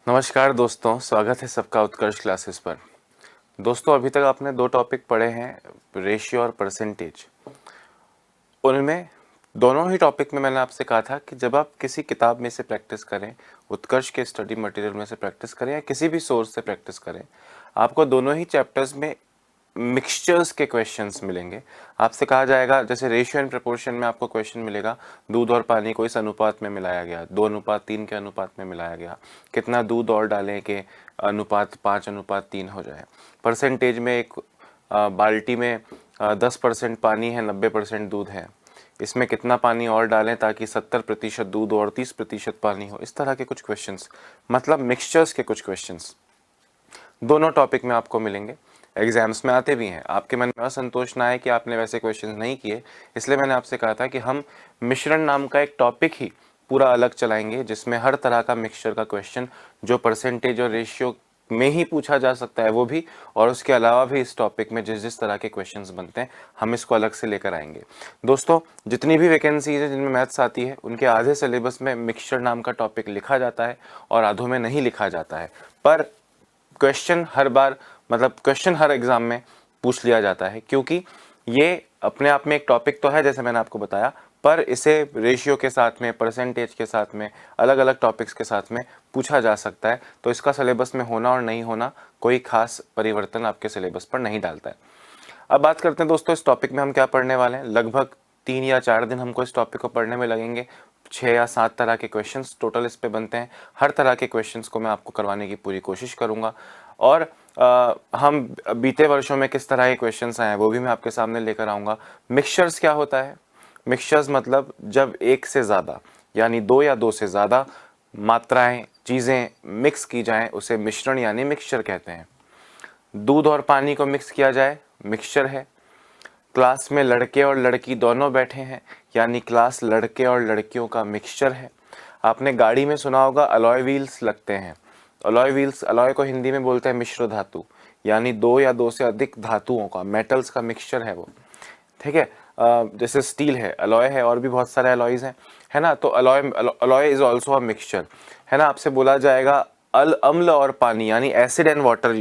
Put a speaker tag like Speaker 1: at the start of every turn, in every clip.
Speaker 1: नमस्कार दोस्तों, स्वागत है सबका उत्कर्ष क्लासेस पर। दोस्तों, अभी तक आपने दो टॉपिक पढ़े हैं, रेशियो और परसेंटेज। उनमें दोनों ही टॉपिक में मैंने आपसे कहा था कि जब आप किसी किताब में से प्रैक्टिस करें, उत्कर्ष के स्टडी मटेरियल में से प्रैक्टिस करें या किसी भी सोर्स से प्रैक्टिस करें, आपको दोनों ही चैप्टर्स में मिक्सचर्स के क्वेश्चंस मिलेंगे। आपसे कहा जाएगा, जैसे रेशियो एंड प्रपोर्शन में आपको क्वेश्चन मिलेगा, दूध और पानी को इस अनुपात में मिलाया गया, 2:3 के अनुपात में मिलाया गया, कितना दूध और डालें कि अनुपात 5:3 हो जाए। परसेंटेज में एक बाल्टी में 10% पानी है, 90% दूध है, इसमें कितना पानी और डालें ताकि 70% दूध और 30% पानी हो। इस तरह के कुछ क्वेश्चंस, मतलब मिक्सचर्स के कुछ क्वेश्चंस दोनों टॉपिक में आपको मिलेंगे। एग्जाम्स में आते भी हैं। आपके मन में असंतोष ना आए कि आपने वैसे क्वेश्चंस नहीं किए, इसलिए मैंने आपसे कहा था कि हम मिश्रण नाम का एक टॉपिक ही पूरा अलग चलाएंगे, जिसमें हर तरह का मिक्सचर का क्वेश्चन जो परसेंटेज और रेशियो में ही पूछा जा सकता है वो भी, और उसके अलावा भी इस टॉपिक में जिस जिस तरह के क्वेश्चंस बनते हैं हम इसको अलग से लेकर आएंगे। दोस्तों, जितनी भी वैकेंसीज है जिनमें मैथ्स आती है, उनके आधे सिलेबस में मिक्सचर नाम का टॉपिक लिखा जाता है और आधों में नहीं लिखा जाता है। पर क्वेश्चन हर बार, मतलब क्वेश्चन हर एग्जाम में पूछ लिया जाता है, क्योंकि ये अपने आप में एक टॉपिक तो है जैसे मैंने आपको बताया, पर इसे रेशियो के साथ में, परसेंटेज के साथ में, अलग अलग टॉपिक्स के साथ में पूछा जा सकता है। तो इसका सिलेबस में होना और नहीं होना कोई खास परिवर्तन आपके सिलेबस पर नहीं डालता है। अब बात करते हैं दोस्तों, इस टॉपिक में हम क्या पढ़ने वाले हैं। लगभग 3 या 4 दिन हमको इस टॉपिक को पढ़ने में लगेंगे। 6 या 7 तरह के क्वेश्चंस टोटल इस पे बनते हैं। हर तरह के क्वेश्चंस को मैं आपको करवाने की पूरी कोशिश करूंगा, और हम बीते वर्षों में किस तरह के क्वेश्चंस आए हैं वो भी मैं आपके सामने लेकर आऊँगा। मिक्सचर्स क्या होता है? मिक्सचर्स मतलब जब एक से ज़्यादा, यानी 2 या 2 से ज़्यादा मात्राएं, चीज़ें मिक्स की जाएं, उसे मिश्रण यानी मिक्सचर कहते हैं। दूध और पानी को मिक्स किया जाए, मिक्सचर है। क्लास में लड़के और लड़की दोनों बैठे हैं, यानी क्लास लड़के और लड़कियों का मिक्सचर है। आपने गाड़ी में सुना होगा अलॉय व्हील्स लगते हैं। अलॉय व्हील्स, अलॉय को हिंदी में बोलते हैं मिश्र धातु, यानी 2 या 2 से अधिक धातुओं का, मेटल्स का मिक्सचर है वो। ठीक है। जैसे स्टील है, अलॉय है, और भी बहुत सारे अलॉयज हैं, है ना। तो alloy is also a mixture, है ना। आपसे बोला जाएगा अम्ल और पानी, यानी एसिड एंड वाटर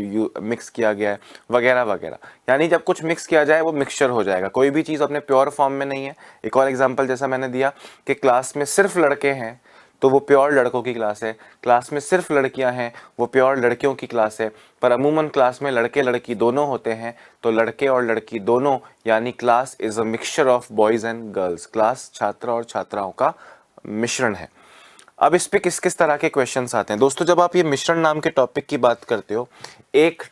Speaker 1: मिक्स किया गया है, वगैरह वगैरह। यानी जब कुछ मिक्स किया जाए वो मिक्सचर हो जाएगा। कोई भी चीज़ अपने प्योर फॉर्म में नहीं है। एक और एग्जांपल जैसा मैंने दिया कि क्लास में सिर्फ लड़के हैं तो वो प्योर लड़कों की क्लास है, क्लास में सिर्फ लड़कियां हैं वो प्योर लड़कियों की क्लास है। पर अमूमन क्लास में लड़के लड़की दोनों होते हैं, तो लड़के और लड़की दोनों, यानी class is a mixture of boys and girls. Class छात्र और छात्राओं का मिश्रण है। अब इस पे किस किस तरह के क्वेश्चंस आते हैं दोस्तों। जब आप ये मिश्रण नाम के टॉपिक की बात करते हो, एक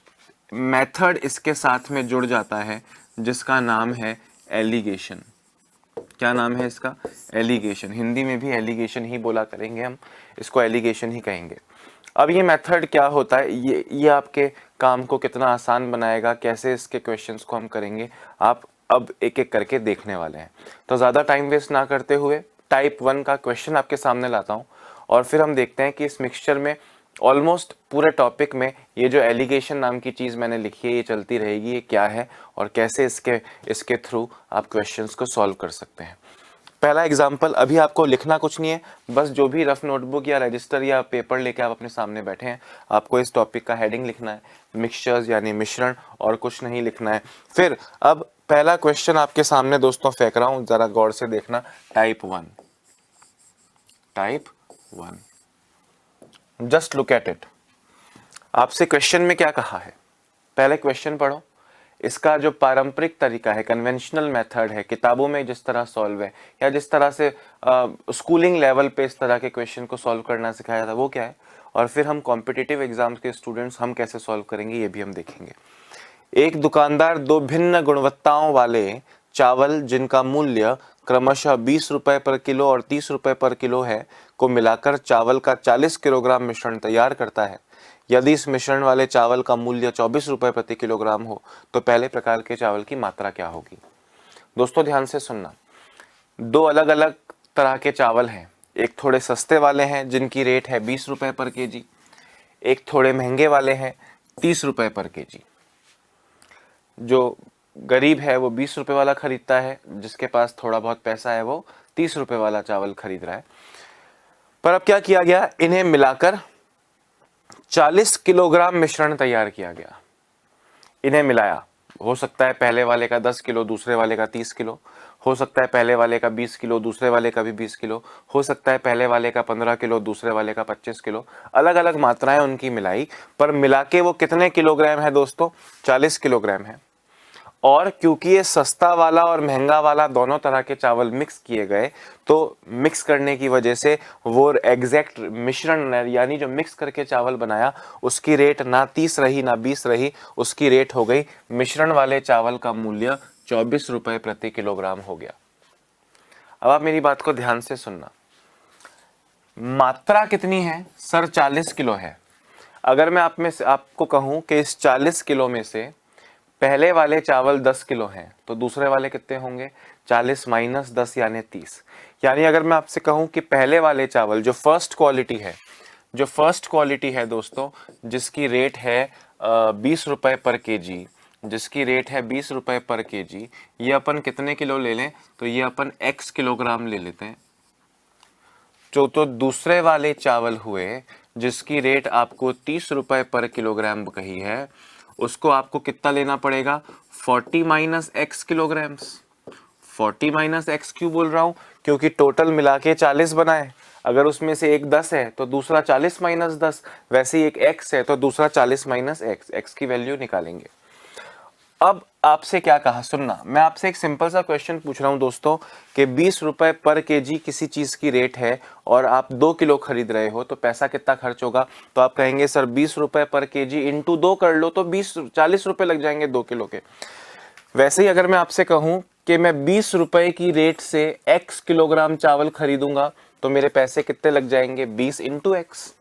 Speaker 1: मेथड इसके साथ में जुड़ जाता है जिसका नाम है एलिगेशन। क्या नाम है इसका? एलिगेशन। हिंदी में भी एलिगेशन ही बोला करेंगे हम, इसको एलिगेशन ही कहेंगे। अब ये मेथड क्या होता है, ये आपके काम को कितना आसान बनाएगा, कैसे इसके क्वेश्चंस को हम करेंगे, आप अब एक एक करके देखने वाले हैं। तो ज़्यादा टाइम वेस्ट ना करते हुए टाइप 1 का क्वेश्चन आपके सामने लाता हूँ, और फिर हम देखते हैं कि इस मिक्सचर में ऑलमोस्ट पूरे टॉपिक में ये जो एलिगेशन नाम की चीज़ मैंने लिखी है ये चलती रहेगी, ये क्या है और कैसे इसके थ्रू आप क्वेश्चंस को सॉल्व कर सकते हैं। पहला एग्जाम्पल, अभी आपको लिखना कुछ नहीं है, बस जो भी रफ नोटबुक या रजिस्टर या पेपर लेके आप अपने सामने बैठे हैं, आपको इस टॉपिक का हेडिंग लिखना है, मिक्सचर्स यानी मिश्रण, और कुछ नहीं लिखना है। फिर अब पहला क्वेश्चन आपके सामने दोस्तों फेंक रहा हूं, जरा गौर से देखना। Type 1, type 1, just look at it. आपसे क्वेश्चन में क्या कहा है, पहले क्वेश्चन पढ़ो। इसका जो पारंपरिक तरीका है, कन्वेंशनल मेथड है, किताबों में जिस तरह सॉल्व है या जिस तरह से स्कूलिंग लेवल पे इस तरह के क्वेश्चन को सॉल्व करना सिखाया था, वो क्या है, और फिर हम कॉम्पिटिटिव एग्जाम्स के स्टूडेंट्स हम कैसे सॉल्व करेंगे ये भी हम देखेंगे। एक दुकानदार दो भिन्न गुणवत्ताओं वाले चावल जिनका मूल्य क्रमशः 20 रुपए पर किलो और 30 रुपए पर किलो है को मिलाकर चावल का 40 किलोग्राम मिश्रण तैयार करता है। यदि इस मिश्रण वाले चावल का मूल्य 24 रुपए प्रति किलोग्राम हो तो पहले प्रकार के चावल की मात्रा क्या होगी। दोस्तों ध्यान से सुनना, दो अलग अलग तरह के चावल हैं। एक थोड़े सस्ते वाले हैं जिनकी रेट है 20 रुपए पर केजी, एक थोड़े महंगे वाले हैं 30 रुपए पर केजी। जो गरीब है वो 20 रुपए वाला खरीदता है, जिसके पास थोड़ा बहुत पैसा है वो 30 रुपए वाला चावल खरीद रहा है। पर अब क्या किया गया, इन्हें मिलाकर 40 किलोग्राम मिश्रण तैयार किया गया, इन्हें मिलाया। हो सकता है पहले वाले का 10 किलो, दूसरे वाले का 30 किलो, हो सकता है पहले वाले का 20 किलो, दूसरे वाले का भी 20 किलो, हो सकता है पहले वाले का 15 किलो, दूसरे वाले का 25 किलो, अलग अलग मात्राएं उनकी मिलाई, पर मिला के वो कितने किलोग्राम है दोस्तों? 40 किलोग्राम है। और क्योंकि ये सस्ता वाला और महंगा वाला दोनों तरह के चावल मिक्स किए गए, तो मिक्स करने की वजह से वो एग्जैक्ट मिश्रण यानी जो मिक्स करके चावल बनाया उसकी रेट ना 30 रही ना 20 रही, उसकी रेट हो गई, मिश्रण वाले चावल का मूल्य 24 रुपए प्रति किलोग्राम हो गया। अब आप मेरी बात को ध्यान से सुनना। मात्रा कितनी है सर? 40 किलो है। अगर मैं आपको कहूं कि इस 40 किलो में से पहले वाले चावल 10 किलो हैं, तो दूसरे वाले कितने होंगे? 40 माइनस 10 यानी 30। यानी अगर मैं आपसे कहूं कि पहले वाले चावल जो फर्स्ट क्वालिटी है दोस्तों, जिसकी रेट है 20 रुपए पर केजी, जिसकी रेट है 20 रुपए पर केजी, ये अपन कितने किलो ले लें? तो ये अपन x किलोग्राम ले लेते हैं। जो तो दूसरे वाले चावल हुए जिसकी रेट आपको 30 रुपए पर किलोग्राम कही है, उसको आपको कितना लेना पड़ेगा? 40 minus x kilograms. 40 minus x क्यों बोल रहा हूं? क्योंकि टोटल मिला के 40 बनाए, अगर उसमें से एक 10 है तो दूसरा 40 माइनस 10, वैसे ही एक एक्स है तो दूसरा 40 माइनस एक्स, एक्स की वैल्यू निकालेंगे। अब आपसे क्या कहा, सुनना, मैं आपसे एक सिंपल सा क्वेश्चन पूछ रहा हूं दोस्तों कि 20 रुपए पर केजी किसी चीज की रेट है और आप 2 किलो खरीद रहे हो, तो पैसा कितना खर्च होगा? तो आप कहेंगे सर 20 रुपए पर केजी इंटू 2 कर लो तो 40 रुपए लग जाएंगे 2 किलो के। वैसे ही अगर मैं आपसे कहूं कि मैं 20 रुपए की रेट से x किलोग्राम चावल खरीदूंगा तो मेरे पैसे कितने लग जाएंगे? 20 इंटू एक्स।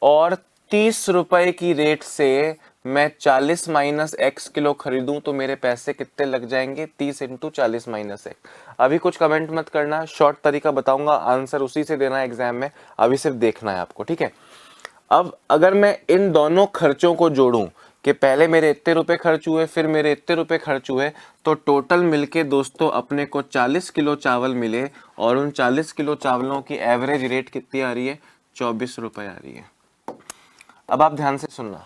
Speaker 1: और 30 रुपए की रेट से मैं 40 माइनस एक्स किलो खरीदूं तो मेरे पैसे कितने लग जाएंगे? 30 इंटू 40 माइनस एक्स। अभी कुछ कमेंट मत करना, शॉर्ट तरीका बताऊंगा, आंसर उसी से देना है एग्जाम में, अभी सिर्फ देखना है आपको, ठीक है। अब अगर मैं इन दोनों खर्चों को जोड़ूं कि पहले मेरे इतने रुपए खर्च हुए, फिर मेरे इतने रुपए खर्च हुए, तो टोटल मिलके दोस्तों अपने को 40 किलो चावल मिले, और उन 40 किलो चावलों की एवरेज रेट कितनी आ रही है? 24 रुपए आ रही है। अब आप ध्यान से सुनना,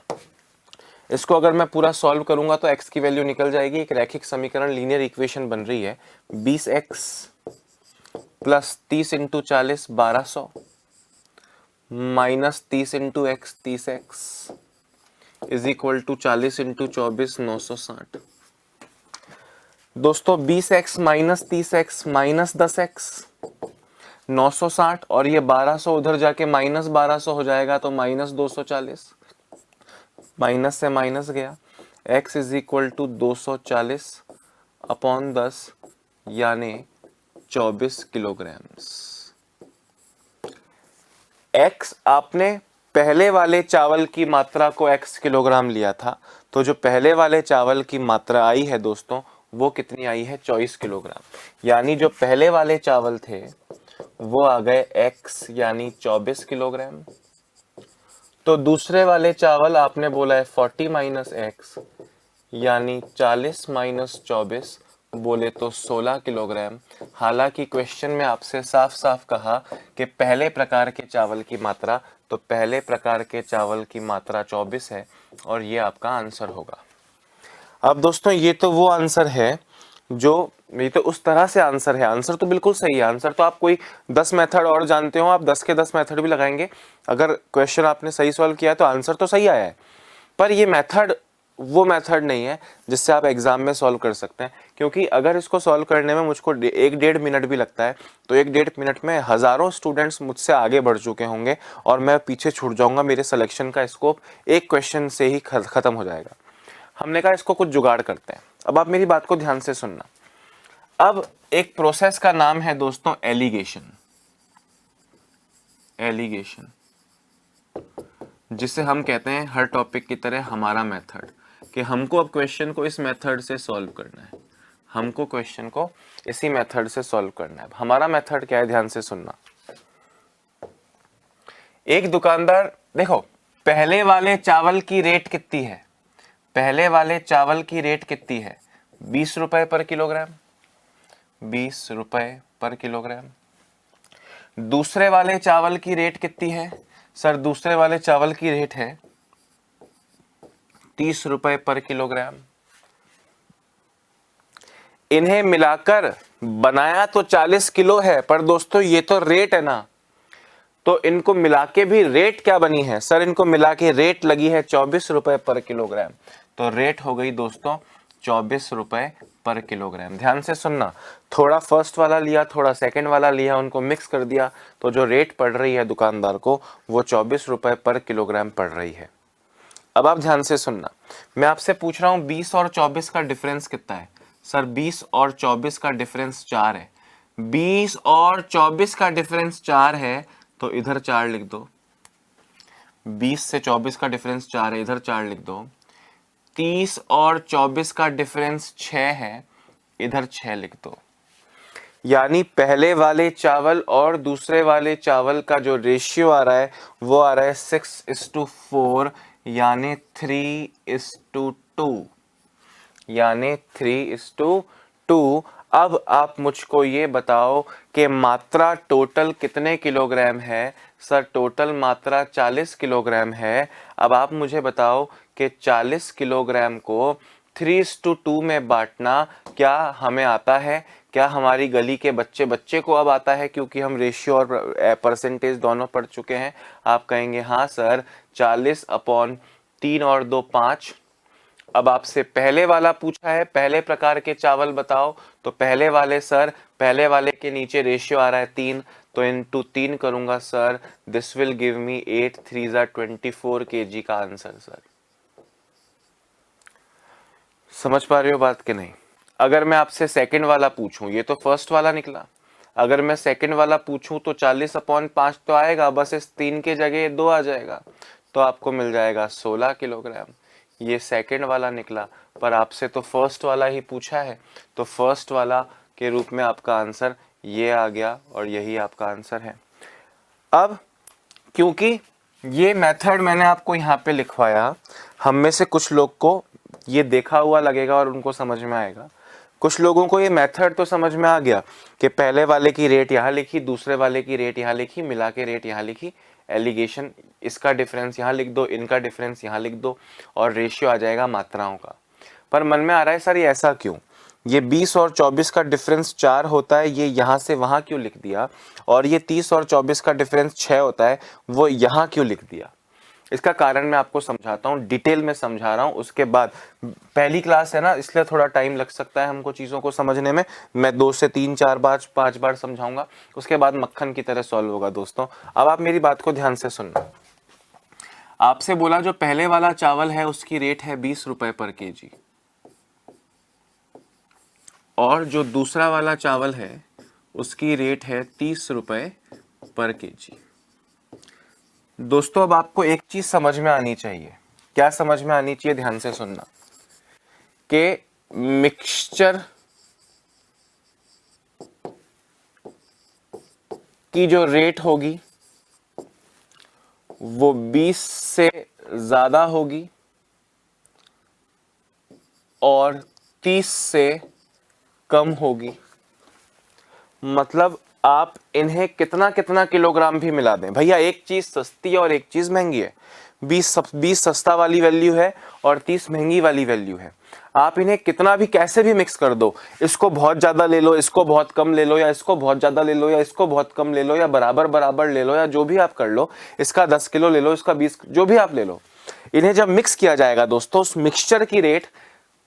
Speaker 1: इसको अगर मैं पूरा सॉल्व करूंगा तो x की वैल्यू निकल जाएगी। एक रैखिक समीकरण, लीनियर इक्वेशन बन रही है, 20x plus 30 into 40 1200 minus 30 into x 30x is equal to 40 into 24 960। दोस्तों 20x minus 30x minus 10x 960, और ये 1200 उधर जाके माइनस 1200 हो जाएगा तो माइनस 240, माइनस से माइनस गया, x is equal to 240 upon 10 यानी 24 किलोग्राम्स। x आपने पहले वाले चावल की मात्रा को x किलोग्राम लिया था, तो जो पहले वाले चावल की मात्रा आई है दोस्तों वो कितनी आई है? 24 किलोग्राम। यानी जो पहले वाले चावल थे वो आ गए x यानी 24 किलोग्राम। तो दूसरे वाले चावल आपने बोला है 40 माइनस एक्स यानी 40 माइनस 24 बोले तो 16 किलोग्राम। हालांकि क्वेश्चन में आपसे साफ साफ कहा कि पहले प्रकार के चावल की मात्रा, तो पहले प्रकार के चावल की मात्रा 24 है और ये आपका आंसर होगा। अब दोस्तों ये तो वो आंसर है जो, ये तो उस तरह से आंसर है, आंसर तो बिल्कुल सही है। आंसर तो आप कोई 10 मेथड और जानते हो, आप 10 के 10 मेथड भी लगाएंगे, अगर क्वेश्चन आपने सही सॉल्व किया है तो आंसर तो सही आया है। पर ये मेथड वो मेथड नहीं है जिससे आप एग्जाम में सॉल्व कर सकते हैं, क्योंकि अगर इसको सॉल्व करने में मुझको 1-1.5 मिनट भी लगता है तो 1-1.5 मिनट में हजारों स्टूडेंट्स मुझसे आगे बढ़ चुके होंगे और मैं पीछे छूट जाऊंगा, मेरे सिलेक्शन का स्कोप एक क्वेश्चन से ही खत्म हो जाएगा। हमने कहा इसको कुछ जुगाड़ करते हैं। अब आप मेरी बात को ध्यान से सुनना। अब एक प्रोसेस का नाम है दोस्तों एलिगेशन, एलिगेशन, जिसे हम कहते हैं हर टॉपिक की तरह हमारा मेथड, कि हमको अब क्वेश्चन को इस मेथड से सॉल्व करना है, हमको क्वेश्चन को इसी मेथड से सॉल्व करना है। हमारा मेथड क्या है, ध्यान से सुनना। एक दुकानदार, देखो पहले वाले चावल की रेट कितनी है? पहले वाले चावल की रेट कितनी है? 20 रुपए पर किलोग्राम, 20 रुपए पर किलोग्राम। दूसरे वाले चावल की रेट कितनी है? सर दूसरे वाले चावल की रेट है 30 रुपए पर किलोग्राम। इन्हें मिलाकर बनाया तो 40 किलो है, पर दोस्तों ये तो रेट है ना, तो इनको मिला के भी रेट क्या बनी है सर, इनको मिला के रेट लगी है 24 रुपए पर किलोग्राम। तो रेट हो गई दोस्तों 24 रुपए पर किलोग्राम। ध्यान से सुनना, थोड़ा फर्स्ट वाला लिया, थोड़ा सेकंड वाला लिया, उनको मिक्स कर दिया, तो जो रेट पड़ रही है दुकानदार को वो 24 रुपए पर किलोग्राम पड़ रही है। अब आप ध्यान से सुनना, मैं आपसे पूछ रहा हूं 20 और 24 का डिफरेंस कितना है। सर 20 और 24 का डिफरेंस 4 है। 20 और 24 का डिफरेंस 4 है, तो इधर 4 लिख दो। 20 से 24 का डिफरेंस 4 है, इधर 4 लिख दो। 30 और 24 का डिफरेंस 6 है, इधर 6 लिख दो। यानी पहले वाले चावल और दूसरे वाले चावल का जो रेशियो आ रहा है वो आ रहा है 6:4, यानी 3:2, यानी 3:2। अब आप मुझको ये बताओ कि मात्रा टोटल कितने किलोग्राम है। सर टोटल मात्रा 40 किलोग्राम है। अब आप मुझे बताओ कि 40 किलोग्राम को 3:2 में बांटना क्या हमें आता है, क्या हमारी गली के बच्चे को अब आता है, क्योंकि हम रेशियो और परसेंटेज दोनों पढ़ चुके हैं। आप कहेंगे हाँ सर, 40/3 और 2 5। अब आपसे पहले वाला पूछा है, पहले प्रकार के चावल बताओ, तो पहले वाले सर, पहले वाले के नीचे रेशियो आ रहा है 3, तो इनटू 3 करूंगा sir, this will give me 8 3 24 kg का आंसर। सर समझ पा रहे हो बात कि नहीं। अगर मैं आपसे सेकंड वाला पूछूं, ये तो फर्स्ट वाला निकला, अगर मैं सेकंड वाला पूछूं तो 40/5 तो आएगा, बस इस 3 के जगह 2 आ जाएगा, तो आपको मिल जाएगा 16 किलोग्राम। ये सेकंड वाला निकला, पर आपसे तो फर्स्ट वाला ही पूछा है, तो फर्स्ट वाला के रूप में आपका आंसर ये आ गया और यही आपका आंसर है। अब क्योंकि ये मेथड मैंने आपको यहाँ पे लिखवाया, हम में से कुछ लोग को ये देखा हुआ लगेगा और उनको समझ में आएगा। कुछ लोगों को ये मेथड तो समझ में आ गया कि पहले वाले की रेट यहाँ लिखी, दूसरे वाले की रेट यहाँ लिखी, मिला के रेट यहाँ लिखी, एलिगेशन इसका डिफरेंस यहाँ लिख दो, इनका डिफरेंस यहाँ लिख दो और रेशियो आ जाएगा मात्राओं का। पर मन में आ रहा है सर ये ऐसा क्यों, ये 20 और 24 का डिफरेंस 4 होता है, ये यहाँ से वहाँ क्यों लिख दिया, और ये 30 और 24 का डिफरेंस 6 होता है, वो यहाँ क्यों लिख दिया। इसका कारण मैं आपको समझाता हूँ, डिटेल में समझा रहा हूँ, उसके बाद पहली क्लास है ना, इसलिए थोड़ा टाइम लग सकता है हमको चीज़ों को समझने में। मैं 2 से 3 4 5 बार समझाऊंगा, उसके बाद मक्खन की तरह सॉल्व होगा। दोस्तों अब आप मेरी बात को ध्यान से सुनना। आपसे बोला जो पहले वाला चावल है उसकी रेट है 20 रुपए पर केजी, और जो दूसरा वाला चावल है उसकी रेट है 30 रुपए पर केजी। दोस्तों अब आपको एक चीज समझ में आनी चाहिए। क्या समझ में आनी चाहिए, ध्यान से सुनना, कि मिक्सचर की जो रेट होगी वो 20 से ज्यादा होगी और 30 से कम होगी। मतलब आप इन्हें कितना कितना किलोग्राम भी मिला दें, भैया एक चीज सस्ती है और एक चीज महंगी है, 20 सस्ता वाली वैल्यू है और 30 महंगी वाली वैल्यू है। आप इन्हें कितना भी कैसे भी मिक्स कर दो, इसको बहुत ज्यादा ले लो, इसको बहुत कम ले लो, या इसको बहुत ज्यादा ले लो, या इसको बहुत कम ले लो, या बराबर बराबर ले लो, या जो भी आप कर लो, इसका 10 किलो ले लो, इसका 20, जो भी आप ले लो, इन्हें जब मिक्स किया जाएगा दोस्तों, उस मिक्सचर की रेट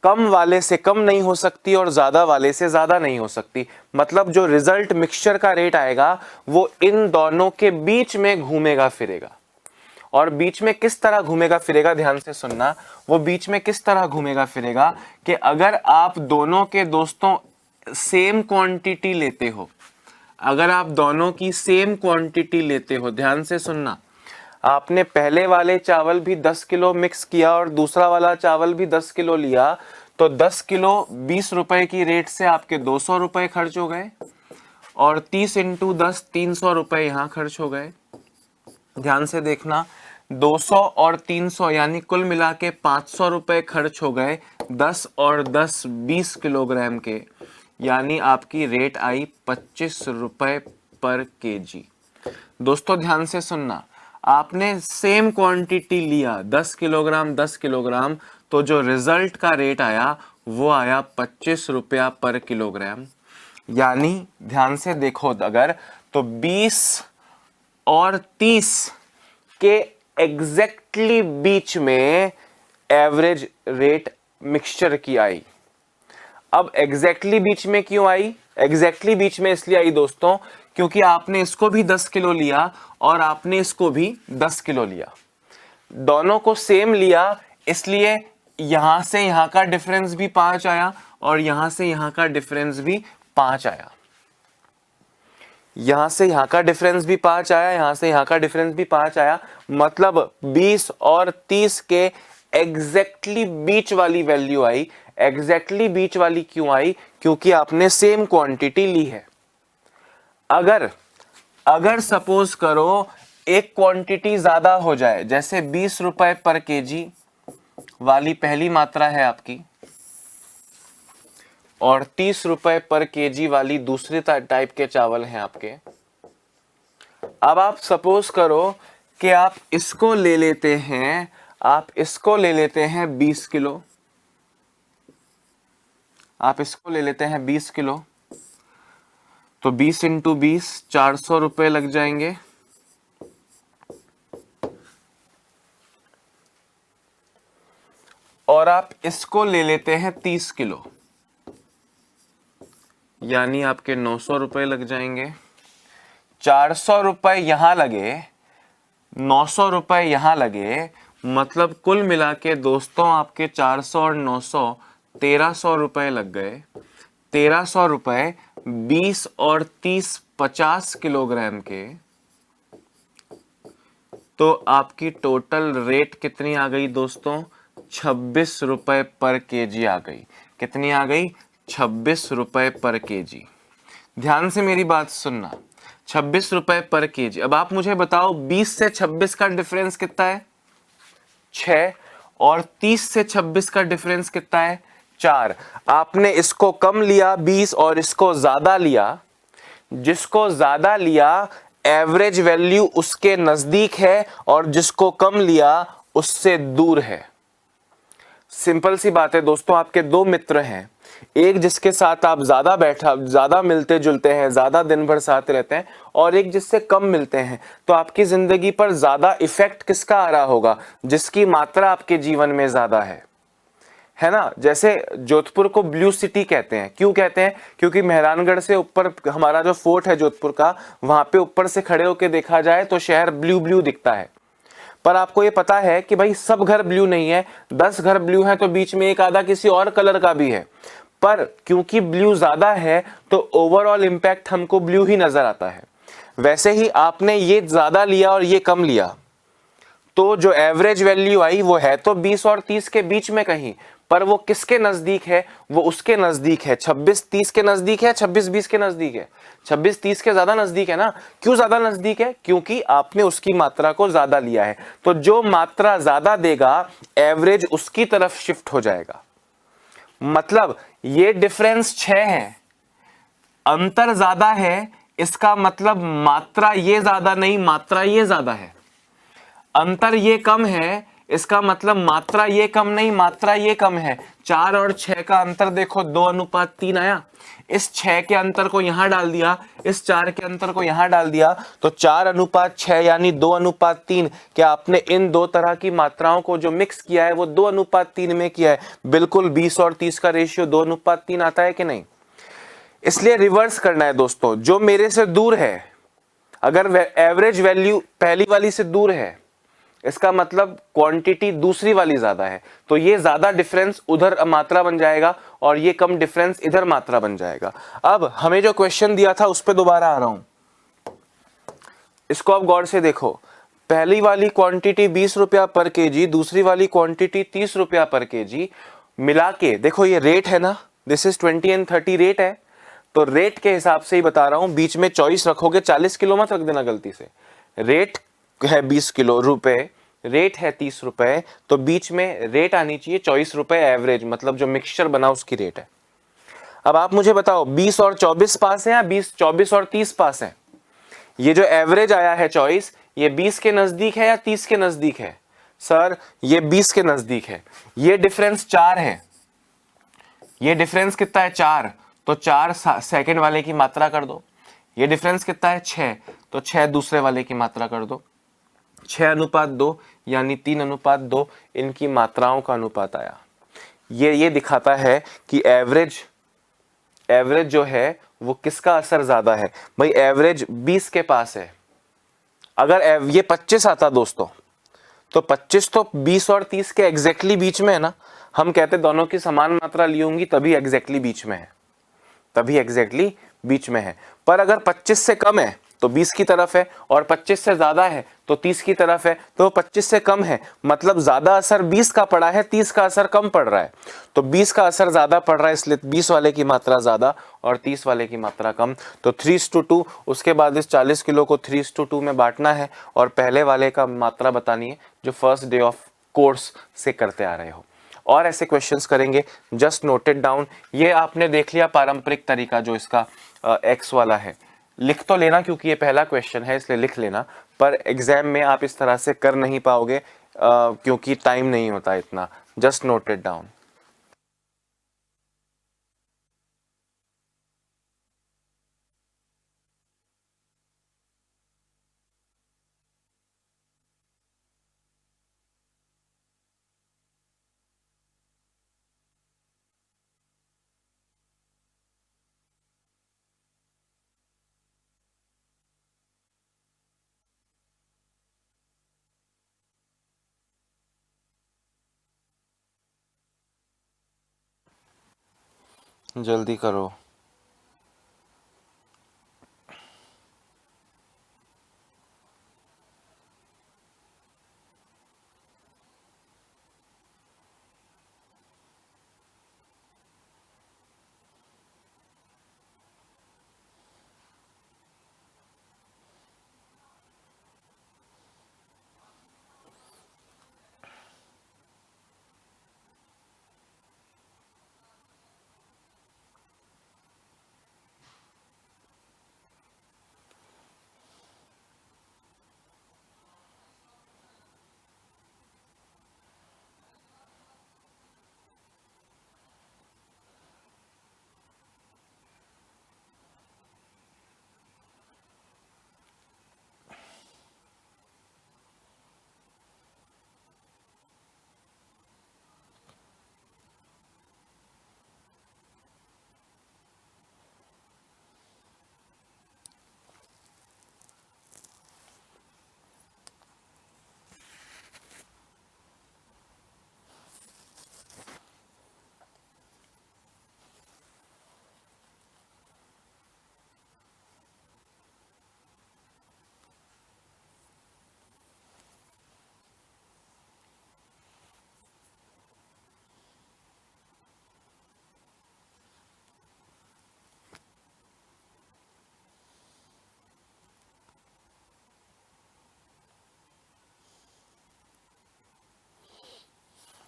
Speaker 1: कम वाले से कम नहीं हो सकती और ज्यादा वाले से ज्यादा नहीं हो सकती। मतलब जो रिजल्ट मिक्सचर का रेट आएगा वो इन दोनों के बीच में घूमेगा फिरेगा। और बीच में किस तरह घूमेगा फिरेगा, ध्यान से सुनना, वो बीच में किस तरह घूमेगा फिरेगा कि अगर आप दोनों के दोस्तों सेम क्वांटिटी लेते हो, अगर आप दोनों की सेम क्वांटिटी लेते हो, ध्यान से सुनना, आपने पहले वाले चावल भी 10 किलो मिक्स किया और दूसरा वाला चावल भी 10 किलो लिया, तो 10 किलो 20 रुपए की रेट से आपके 200 रुपए खर्च हो गए, और 30 × 10 300 रुपए यहां खर्च हो गए। ध्यान से देखना, 200 और 300 यानी कुल मिला के 500 रुपए खर्च हो गए 10 और 10 20 किलोग्राम के, यानी आपकी रेट आई 25 रुपए पर केजी। दोस्तों ध्यान से सुनना, आपने सेम क्वांटिटी लिया 10 किलोग्राम 10 किलोग्राम, तो जो रिजल्ट का रेट आया वो आया 25 रुपया पर किलोग्राम। यानी ध्यान से देखो अगर, तो 20 और 30 के एग्जैक्टली बीच में एवरेज रेट मिक्सचर की आई। अब एग्जैक्टली बीच में क्यों आई? एग्जैक्टली बीच में इसलिए आई दोस्तों क्योंकि आपने इसको भी 10 किलो लिया और आपने इसको भी 10 किलो लिया, दोनों को सेम लिया, इसलिए यहां से यहां का डिफरेंस भी 5 आया और यहां से यहां का डिफरेंस भी 5 आया। यहां से यहां का डिफरेंस भी 5 आया, यहां से यहां का डिफरेंस भी 5 आया। मतलब 20 और 30 के एग्जैक्टली बीच वाली वैल्यू आई। एग्जैक्टली बीच वाली क्यों आई? क्योंकि आपने सेम क्वांटिटी ली है। अगर सपोज करो एक क्वांटिटी ज्यादा हो जाए, जैसे 20 रुपए पर केजी वाली पहली मात्रा है आपकी और 30 रुपए पर केजी वाली दूसरी टाइप के चावल हैं आपके। अब आप सपोज करो कि आप इसको ले लेते हैं, आप इसको ले लेते हैं 20 किलो, आप इसको ले लेते हैं 20 किलो, तो 20 इंटू 20 400 रुपए लग जाएंगे। और आप इसको ले लेते हैं 30 किलो, यानी आपके 900 रुपए लग जाएंगे। 400 रुपए यहां लगे, 900 रुपए यहां लगे, मतलब कुल मिला के दोस्तों आपके 400 और 900 1300 रुपए लग गए। 1300 रुपए 20 और 30 50 किलोग्राम के, तो आपकी टोटल रेट कितनी आ गई दोस्तों? 26 रुपए पर केजी आ गई। कितनी आ गई? 26 रुपए पर केजी। ध्यान से मेरी बात सुनना, 26 रुपए पर केजी। अब आप मुझे बताओ 20 से 26 का डिफरेंस कितना है? 6। और 30 से 26 का डिफरेंस कितना है? 4। आपने इसको कम लिया 20 और इसको ज्यादा लिया। जिसको ज्यादा लिया एवरेज वैल्यू उसके नजदीक है और जिसको कम लिया उससे दूर है। सिंपल सी बात है दोस्तों, आपके दो मित्र हैं, एक जिसके साथ आप ज्यादा मिलते जुलते हैं, ज्यादा दिन भर साथ रहते हैं, और एक जिससे कम मिलते हैं। तो आपकी जिंदगी पर ज्यादा इफेक्ट किसका आ रहा होगा? जिसकी मात्रा आपके जीवन में ज्यादा है ना। जैसे जोधपुर को ब्लू सिटी कहते हैं। क्यों कहते हैं? क्योंकि मेहरानगढ़ से ऊपर हमारा जो फोर्ट है जोधपुर का, वहां पे ऊपर से खड़े होकर देखा जाए तो शहर ब्लू ब्लू दिखता है। पर आपको ये पता है कि भाई सब घर ब्लू नहीं है, 10 घर ब्लू है तो बीच में एक आधा किसी और कलर का भी है। पर क्योंकि ब्लू ज्यादा है तो ओवरऑल इंपैक्ट हमको ब्लू ही नजर आता है। वैसे ही आपने ये ज्यादा लिया और ये कम लिया, तो जो एवरेज वैल्यू आई वो है तो 20 और 30 के बीच में कहीं, पर वो किसके नजदीक है? वो उसके नजदीक है। 26 30 के नजदीक है, 26 20 के नजदीक है। 26 30 के ज्यादा नजदीक है ना। क्यों ज्यादा नजदीक है? क्योंकि आपने उसकी मात्रा को ज्यादा लिया है। तो जो मात्रा ज्यादा देगा एवरेज उसकी तरफ शिफ्ट हो जाएगा। मतलब ये डिफरेंस 6 है, अंतर ज्यादा है, इसका मतलब मात्रा ये ज्यादा नहीं, मात्रा ये ज्यादा है। अंतर ये कम है, इसका मतलब मात्रा ये कम नहीं, मात्रा ये कम है। 4 और 6 का अंतर देखो 2:3 आया। इस 6 के अंतर को यहां डाल दिया, इस 4 के अंतर को यहां डाल दिया, तो 4:6 यानी 2:3। क्या आपने इन दो तरह की मात्राओं को जो मिक्स किया है वो 2:3 में किया है? बिल्कुल। 20 और 30 का रेशियो 2:3 आता है कि नहीं? इसलिए रिवर्स करना है दोस्तों। जो मेरे से दूर है, अगर एवरेज वैल्यू पहली वाली से दूर है, इसका मतलब क्वांटिटी दूसरी वाली ज्यादा है, तो ये ज्यादा डिफरेंस उधर मात्रा बन जाएगा और ये कम डिफरेंस इधर मात्रा बन जाएगा। अब हमें जो क्वेश्चन दिया था उस पर दोबारा आ रहा हूं, इसको आप गौर से देखो। पहली वाली क्वांटिटी 20 रुपया पर केजी, दूसरी वाली क्वांटिटी 30 रुपया पर केजी, मिला के देखो ये रेट है ना, दिस इज 20 एंड 30 रेट है। तो रेट के हिसाब से ही बता रहा हूं, बीच में 24 रखोगे, 40 किलो मत रख देना गलती से। रेट है 20 किलो रुपए, रेट है 30 रुपए, तो बीच में रेट आनी चाहिए 24 रुपए एवरेज, मतलब जो मिक्सचर बना उसकी रेट है। अब आप मुझे बताओ 20 और 24 पास है या 24 और 30 पास है? ये जो एवरेज आया है 24, ये 20 के नजदीक है या 30 के नजदीक है? सर ये 20 के नजदीक है। ये डिफरेंस 4 है, ये डिफरेंस कितना है 4, तो 4 सेकंड वाले की मात्रा कर दो। ये डिफरेंस कितना है 6, तो 6 दूसरे वाले की मात्रा कर दो। 6:2 यानी 3:2 इनकी मात्राओं का अनुपात आया। ये दिखाता है कि एवरेज जो है वो किसका असर ज्यादा है। भाई एवरेज 20 के पास है। अगर ये 25 आता दोस्तों, तो 25 तो 20 और 30 के एग्जैक्टली बीच में है ना। हम कहते दोनों की समान मात्रा ली होंगी तभी एग्जैक्टली बीच में है, तभी एग्जैक्टली बीच में है। पर अगर 25 से कम है तो 20 की तरफ है, और 25 से ज्यादा है तो 30 की तरफ है, तो 25 से कम है, मतलब ज्यादा असर 20 का पड़ा है, 30 का असर कम पड़ रहा है। तो 20 का असर ज्यादा पड़ रहा है, इसलिए 20 वाले की मात्रा ज्यादा और 30 वाले की मात्रा कम। तो 3:2। उसके बाद इस 40 किलो को 3:2 में बांटना है और पहले वाले का मात्रा बतानी है जो फर्स्ट डे ऑफ कोर्स से करते आ रहे हो। और ऐसे क्वेश्चंस करेंगे, जस्ट नोटेड डाउन। ये आपने देख लिया पारंपरिक तरीका जो इसका एक्स वाला है। लिख तो लेना क्योंकि ये पहला क्वेश्चन है इसलिए लिख लेना, पर एग्जाम में आप इस तरह से कर नहीं पाओगे क्योंकि टाइम नहीं होता इतना। Just noted down. जल्दी करो।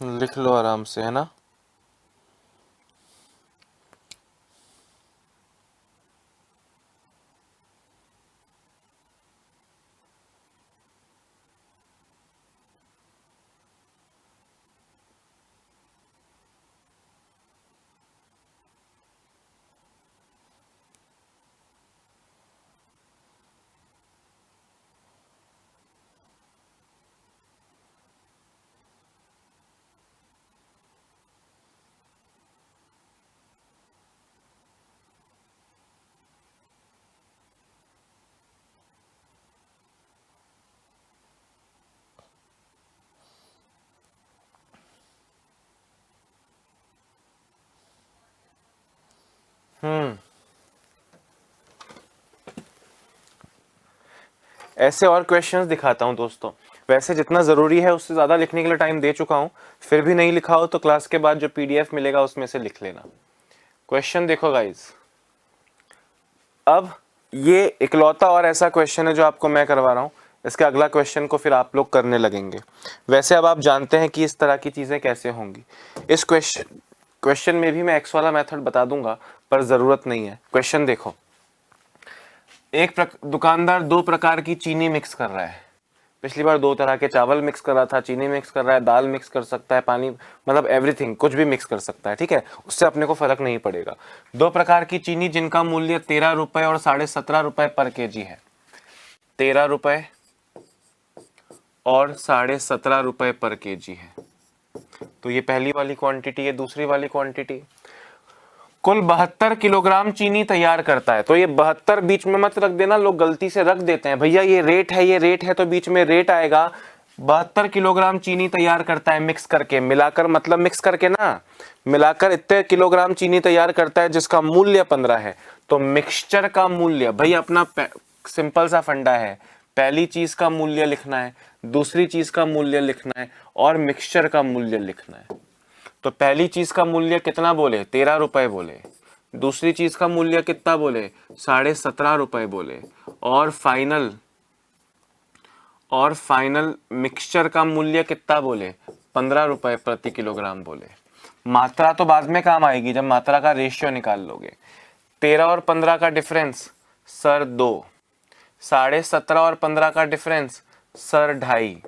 Speaker 1: लिख लो आराम से, है ना। ऐसे और क्वेश्चंस दिखाता हूं दोस्तों। वैसे जितना ज़रूरी है उससे ज़्यादा लिखने के लिए टाइम दे चुका हूं, फिर भी नहीं लिखा हो तो क्लास के बाद जो पीडीएफ मिलेगा उसमें से लिख लेना। क्वेश्चन देखो गाइज, अब ये इकलौता और ऐसा क्वेश्चन है जो आपको मैं करवा रहा हूं। इसके अगला क्वेश्चन को फिर आप लोग करने लगेंगे। वैसे अब आप जानते हैं कि इस तरह की चीज़ें कैसे होंगी। इस क्वेश्चन में भी मैं एक्स वाला मेथड बता दूंगा, पर ज़रूरत नहीं है। क्वेश्चन देखो, दुकानदार 2 प्रकार की चीनी मिक्स कर रहा है। पिछली बार 2 तरह के चावल मिक्स कर रहा था, चीनी मिक्स कर रहा है, दाल मिक्स कर सकता है, पानी, मतलब एवरीथिंग, कुछ भी मिक्स कर सकता है, ठीक है, उससे अपने को फर्क नहीं पड़ेगा। 2 प्रकार की चीनी जिनका मूल्य 13 रुपए और 17.5 रुपए पर केजी है, 13 रुपए और 17.5 रुपए पर केजी है। तो ये पहली वाली क्वांटिटी है। दूसरी वाली क्वांटिटी कुल 72 किलोग्राम चीनी तैयार करता है। तो ये 72 बीच में मत रख देना, लोग गलती से रख देते हैं, भैया ये रेट है, ये रेट है, तो बीच में रेट आएगा। 72 किलोग्राम चीनी तैयार करता है मिक्स करके, मिलाकर मतलब मिक्स करके ना, मिलाकर इतने किलोग्राम चीनी तैयार करता है जिसका मूल्य 15 है। तो मिक्सचर का मूल्य, भाई अपना सिंपल सा फंडा है, पहली चीज का मूल्य लिखना है, दूसरी चीज का मूल्य लिखना है और मिक्सचर का मूल्य लिखना है। तो पहली चीज का मूल्य कितना बोले, 13 रुपए बोले, दूसरी चीज का मूल्य कितना बोले, 17.5 रुपए बोले, और फाइनल मिक्सचर का मूल्य कितना बोले, 15 रुपए प्रति किलोग्राम बोले। मात्रा तो बाद में काम आएगी जब मात्रा का रेशियो निकाल लोगे। 13 और 15 का डिफरेंस सर 2, 17.5 और 15 का डिफरेंस सर 2.5।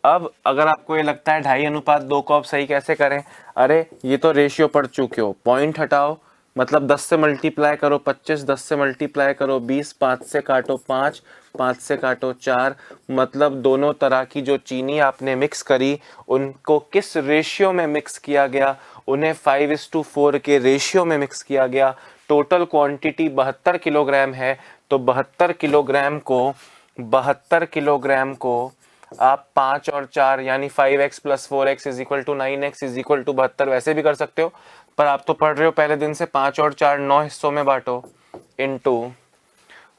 Speaker 1: अब अगर आपको ये लगता है 2.5:2 को आप सही कैसे करें, अरे ये तो रेशियो पढ़ चुके हो, पॉइंट हटाओ, मतलब 10 से मल्टीप्लाई करो 25, 10 से मल्टीप्लाई करो 20, 5 से काटो 5, 5 से काटो 4, मतलब दोनों तरह की जो चीनी आपने मिक्स करी उनको किस रेशियो में मिक्स किया गया, उन्हें 5:4 के रेशियो में मिक्स किया गया। टोटल क्वांटिटी 72 किलोग्राम है, तो 72 किलोग्राम को आप 5 और 4 यानी 5x + 4x = 9x = 72 वैसे भी कर सकते हो, पर आप तो पढ़ रहे हो पहले दिन से, 5 और 4 9 हिस्सों में बांटो, इनटू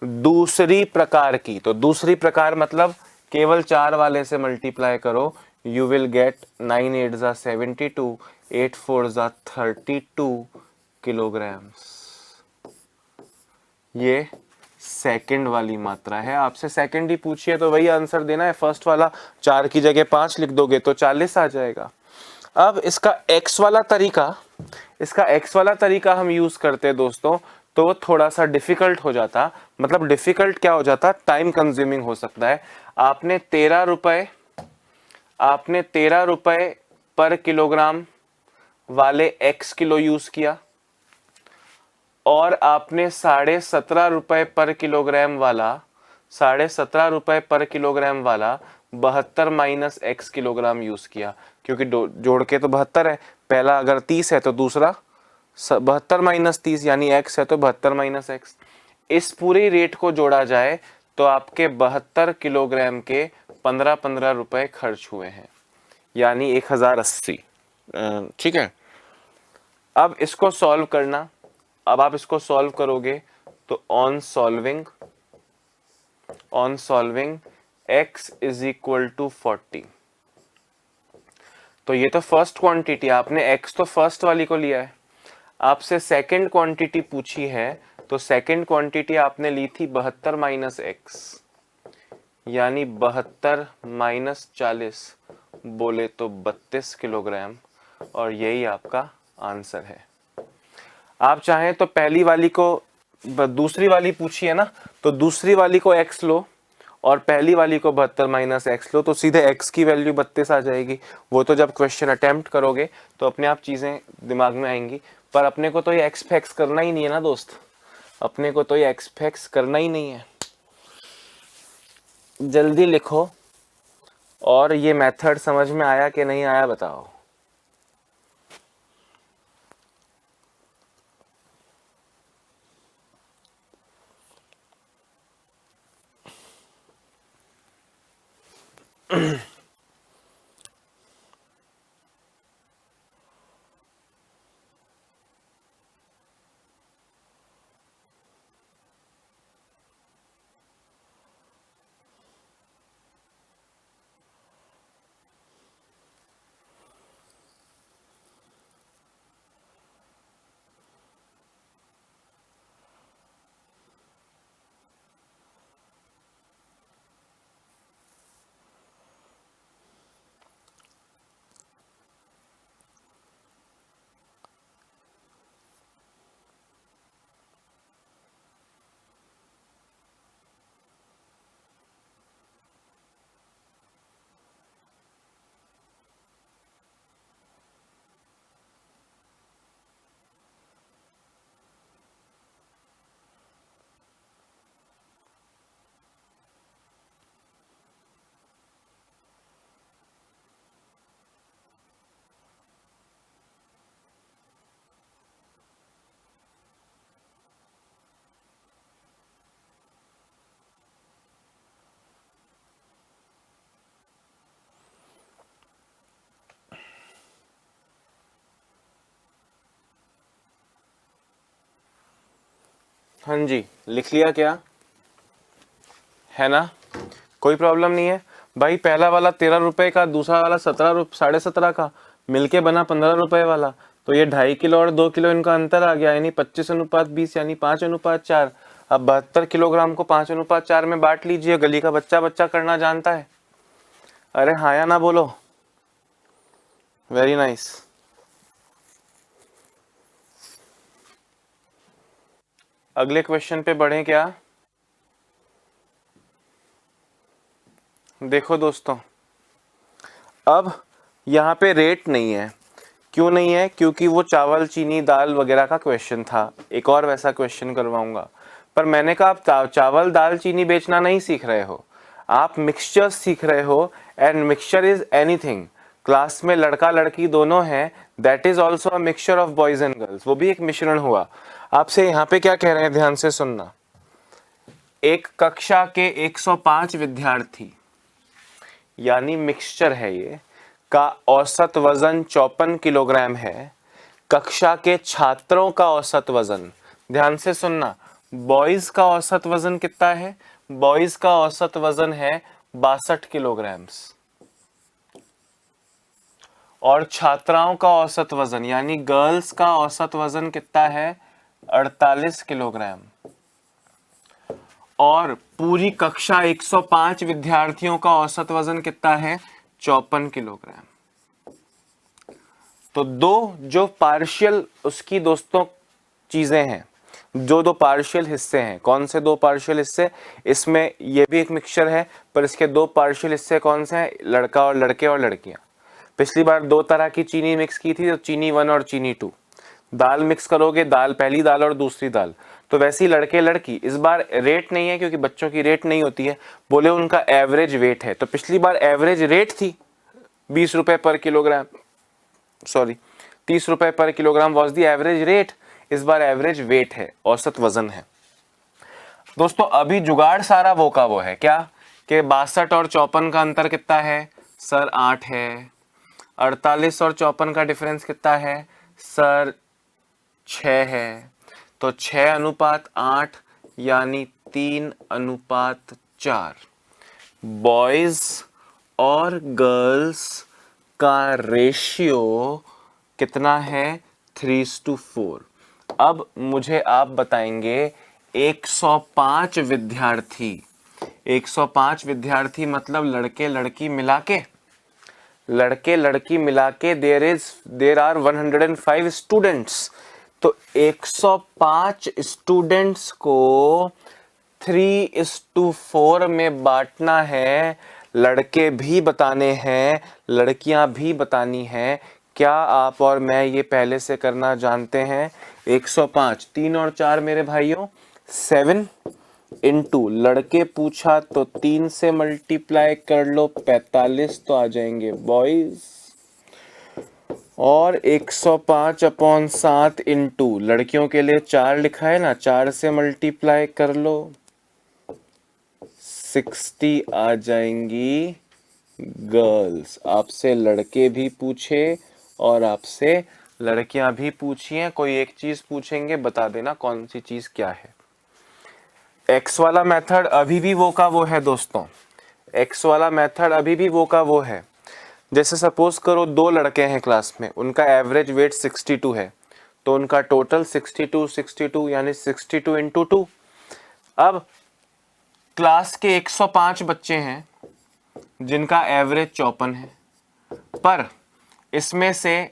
Speaker 1: दूसरी प्रकार की, तो दूसरी प्रकार मतलब केवल 4 वाले से मल्टीप्लाई करो, यू विल गेट 9 8 = 72, 8 4 = 32 किलोग्राम्स। ये सेकंड वाली मात्रा है। आपसे सेकंड ही पूछिए तो वही आंसर देना है, फर्स्ट वाला 4 की जगह 5 लिख दोगे तो 40 आ जाएगा। अब इसका एक्स वाला तरीका हम यूज करते हैं दोस्तों, तो थोड़ा सा डिफिकल्ट हो जाता, मतलब डिफिकल्ट क्या हो जाता, टाइम कंज्यूमिंग हो सकता है। आपने 13 रुपए पर किलोग्राम वाले x किलो यूज किया और आपने 17.5 रुपए पर किलोग्राम वाला 72 - x किलोग्राम यूज किया, क्योंकि जोड़ के तो 72 है, पहला अगर 30 है तो दूसरा 72 - 30 यानी x है तो 72 - x। इस पूरी रेट को जोड़ा जाए तो आपके 72 किलोग्राम के 15 रुपए खर्च हुए हैं, यानी 1080। ठीक है, अब इसको सॉल्व करना, अब आप इसको सॉल्व करोगे तो ऑन सॉल्विंग x = 40। तो ये तो फर्स्ट क्वांटिटी, आपने x तो फर्स्ट वाली को लिया है, आपसे सेकंड क्वांटिटी पूछी है, तो सेकंड क्वांटिटी आपने ली थी 72 - x, यानी 72 - 40 बोले तो 32 किलोग्राम, और यही आपका आंसर है। आप चाहें तो पहली वाली को, दूसरी वाली पूछी है ना, तो दूसरी वाली को x लो और पहली वाली को 72 - x लो, तो सीधे x की वैल्यू 32 आ जाएगी। वो तो जब क्वेश्चन अटेम्प्ट करोगे तो अपने आप चीजें दिमाग में आएंगी, पर अपने को तो ये एक्स फैक्स करना ही नहीं है ना दोस्त, अपने को तो ये एक्स फैक्स करना ही नहीं है। जल्दी लिखो, और ये मेथड समझ में आया कि नहीं आया बताओ। हाँ जी, लिख लिया क्या है ना, कोई प्रॉब्लम नहीं है भाई। पहला वाला 13 रुपए का, दूसरा वाला 17.5 का, मिलके बना 15 रुपए वाला। तो ये 2.5 किलो और 2 किलो इनका अंतर आ गया, यानी 25:20 यानी 5:4। अब 72 किलोग्राम को 5:4 में बांट लीजिए। गली का बच्चा बच्चा करना जानता है। अरे हाँ या ना बोलो। Very nice. अगले क्वेश्चन पे बढ़े क्या। देखो दोस्तों, अब यहाँ पे रेट नहीं है। क्यों नहीं है? क्योंकि वो चावल चीनी दाल वगैरह का क्वेश्चन था। एक और वैसा क्वेश्चन करवाऊंगा। पर मैंने कहा आप चावल दाल चीनी बेचना नहीं सीख रहे हो, आप मिक्सचर सीख रहे हो। And mixture is anything. Class में लड़का लड़की दोनों हैं, that is also a mixture of boys and girls. वो भी एक मिश्रण हुआ। आपसे यहाँ पे क्या कह रहे हैं, ध्यान से सुनना। एक कक्षा के 105 विद्यार्थी, यानी मिक्सचर है ये, का औसत वजन 54 किलोग्राम है। कक्षा के छात्रों का औसत वजन, ध्यान से सुनना, बॉयज का औसत वजन कितना है? बॉयज का औसत वजन है 62 किलोग्राम। और छात्राओं का औसत वजन यानी गर्ल्स का औसत वजन कितना है? 48 किलोग्राम। और पूरी कक्षा 105 विद्यार्थियों का औसत वजन कितना है? 54 किलोग्राम। तो दो जो पार्शियल उसकी दोस्तों चीजें हैं, जो दो पार्शियल हिस्से हैं। कौन से दो पार्शियल हिस्से? इसमें ये भी एक मिक्सचर है, पर इसके दो पार्शियल हिस्से कौन से हैं? लड़का और लड़के और लड़कियां। पिछली बार दो तरह की चीनी मिक्स की थी, तो चीनी 1 और चीनी 2। दाल मिक्स करोगे, दाल पहली दाल और दूसरी दाल। तो वैसे ही लड़के लड़की। इस बार रेट नहीं है, क्योंकि बच्चों की रेट नहीं होती है, बोले उनका एवरेज वेट है। तो पिछली बार एवरेज रेट थी 20 रुपए पर किलोग्राम, सॉरी 30 रुपए पर kilogram was the average rate. इस बार एवरेज वेट है, औसत वजन है। दोस्तों अभी जुगाड़ सारा वो का वो है क्या, कि 62 और 54 का अंतर कितना है सर? 8 है। 48 और 54 का डिफरेंस कितना है सर? 6 है। तो 6:8 यानी 3:4। बॉयज और गर्ल्स का रेशियो कितना है? 3:4। अब मुझे आप बताएंगे 105 विद्यार्थी, 105 विद्यार्थी मतलब लड़के लड़की मिला के, लड़के लड़की मिला के देर आर 105 स्टूडेंट्स। तो 105 स्टूडेंट्स को 3:4 में बांटना है। लड़के भी बताने हैं, लड़कियां भी बतानी हैं। क्या आप और मैं ये पहले से करना जानते हैं? 105, 3 और 4 मेरे भाइयों 7 इंटू लड़के पूछा तो 3 से मल्टीप्लाई कर लो, 45 तो आ जाएंगे बॉयज। और 105/7 इंटू लड़कियों के लिए 4 लिखा है ना, 4 से मल्टीप्लाई कर लो, 60 आ जाएंगी गर्ल्स। आपसे लड़के भी पूछे और आपसे लड़कियां भी पूछिए, कोई एक चीज पूछेंगे, बता देना कौन सी चीज क्या है। एक्स वाला मेथड अभी भी वो का वो है दोस्तों, एक्स वाला मेथड अभी भी वो का वो है। जैसे सपोज करो 2 लड़के हैं क्लास में, उनका एवरेज वेट 62 है, तो उनका टोटल 62 यानी 62 इंटू 2। अब क्लास के 105 बच्चे हैं जिनका एवरेज 54 है, पर इसमें से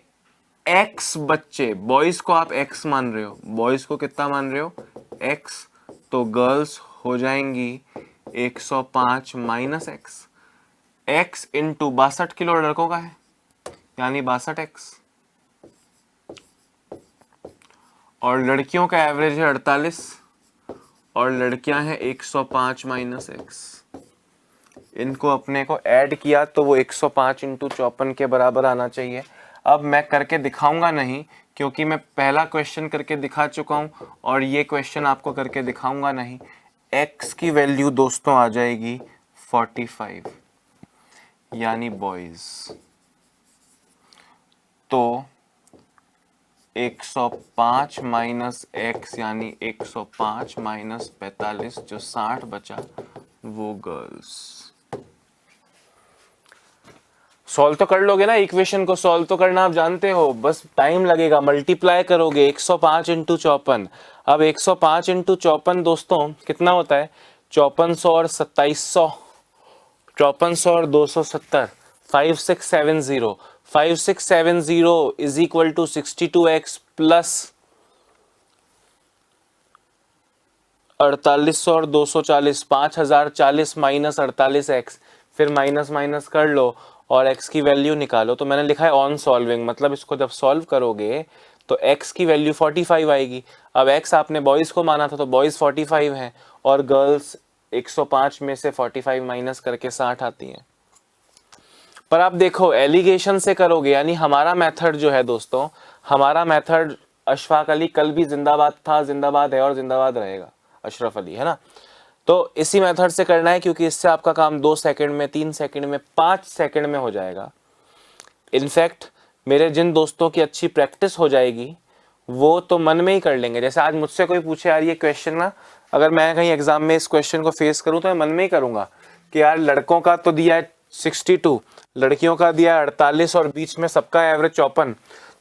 Speaker 1: x बच्चे, बॉयज को आप x मान रहे हो, बॉयज को कितना मान रहे हो? x। तो गर्ल्स हो जाएंगी 105 minus x। x into 62 kilo लड़कों का है, यानी 62x। और लड़कियों का एवरेज है 48 और लड़कियां हैं 105 माइनस x। इनको अपने को ऐड किया तो वो 105 इंटू 54 के बराबर आना चाहिए। अब मैं करके दिखाऊंगा नहीं, क्योंकि मैं पहला क्वेश्चन करके दिखा चुका हूं और ये क्वेश्चन आपको करके दिखाऊंगा नहीं। x की वैल्यू दोस्तों आ जाएगी 45, यानी बॉयज। तो 105 माइनस x यानी 105 माइनस 45 जो 60 बचा वो गर्ल्स। सॉल्व तो कर लोगे ना, इक्वेशन को सॉल्व तो करना आप जानते हो, बस टाइम लगेगा, मल्टीप्लाई करोगे 105 इंटू 54। अब 105 इंटू 54 दोस्तों कितना होता है, 5400 और 2700, 5400 और 270, 5670, 5670 is equal to 62x plus 4800 और 240, 5040 माइनस 48x, फिर माइनस माइनस कर लो और x की वैल्यू निकालो। तो मैंने लिखा है ऑन सॉल्विंग, मतलब इसको जब सॉल्व करोगे तो x की वैल्यू 45 आएगी। अब x आपने बॉयज को माना था तो बॉयज 45 हैं और गर्ल्स 105 में से 45 माइनस करके 60 आती हैं। पर आप देखो एलिगेशन से करोगे, यानी हमारा मेथड जो है दोस्तों, हमारा मेथड अशफाक अली कल भी जिंदाबाद था, जिंदाबाद है और जिंदाबाद रहेगा, अशरफ अली, है ना। तो इसी मेथड से करना है क्योंकि इससे आपका काम 2 सेकंड में, 3 सेकंड में, 5 सेकंड में हो जाएगा। इनफैक्ट मेरे जिन दोस्तों की अच्छी प्रैक्टिस हो जाएगी वो तो मन में ही कर लेंगे। जैसे आज मुझसे कोई पूछे यार ये क्वेश्चन ना, अगर मैं कहीं एग्जाम में इस क्वेश्चन को फेस करूं तो मैं मन में ही करूंगा कि यार लड़कों का तो दिया है 62, लड़कियों का दिया है 48 और बीच में सबका एवरेज 54,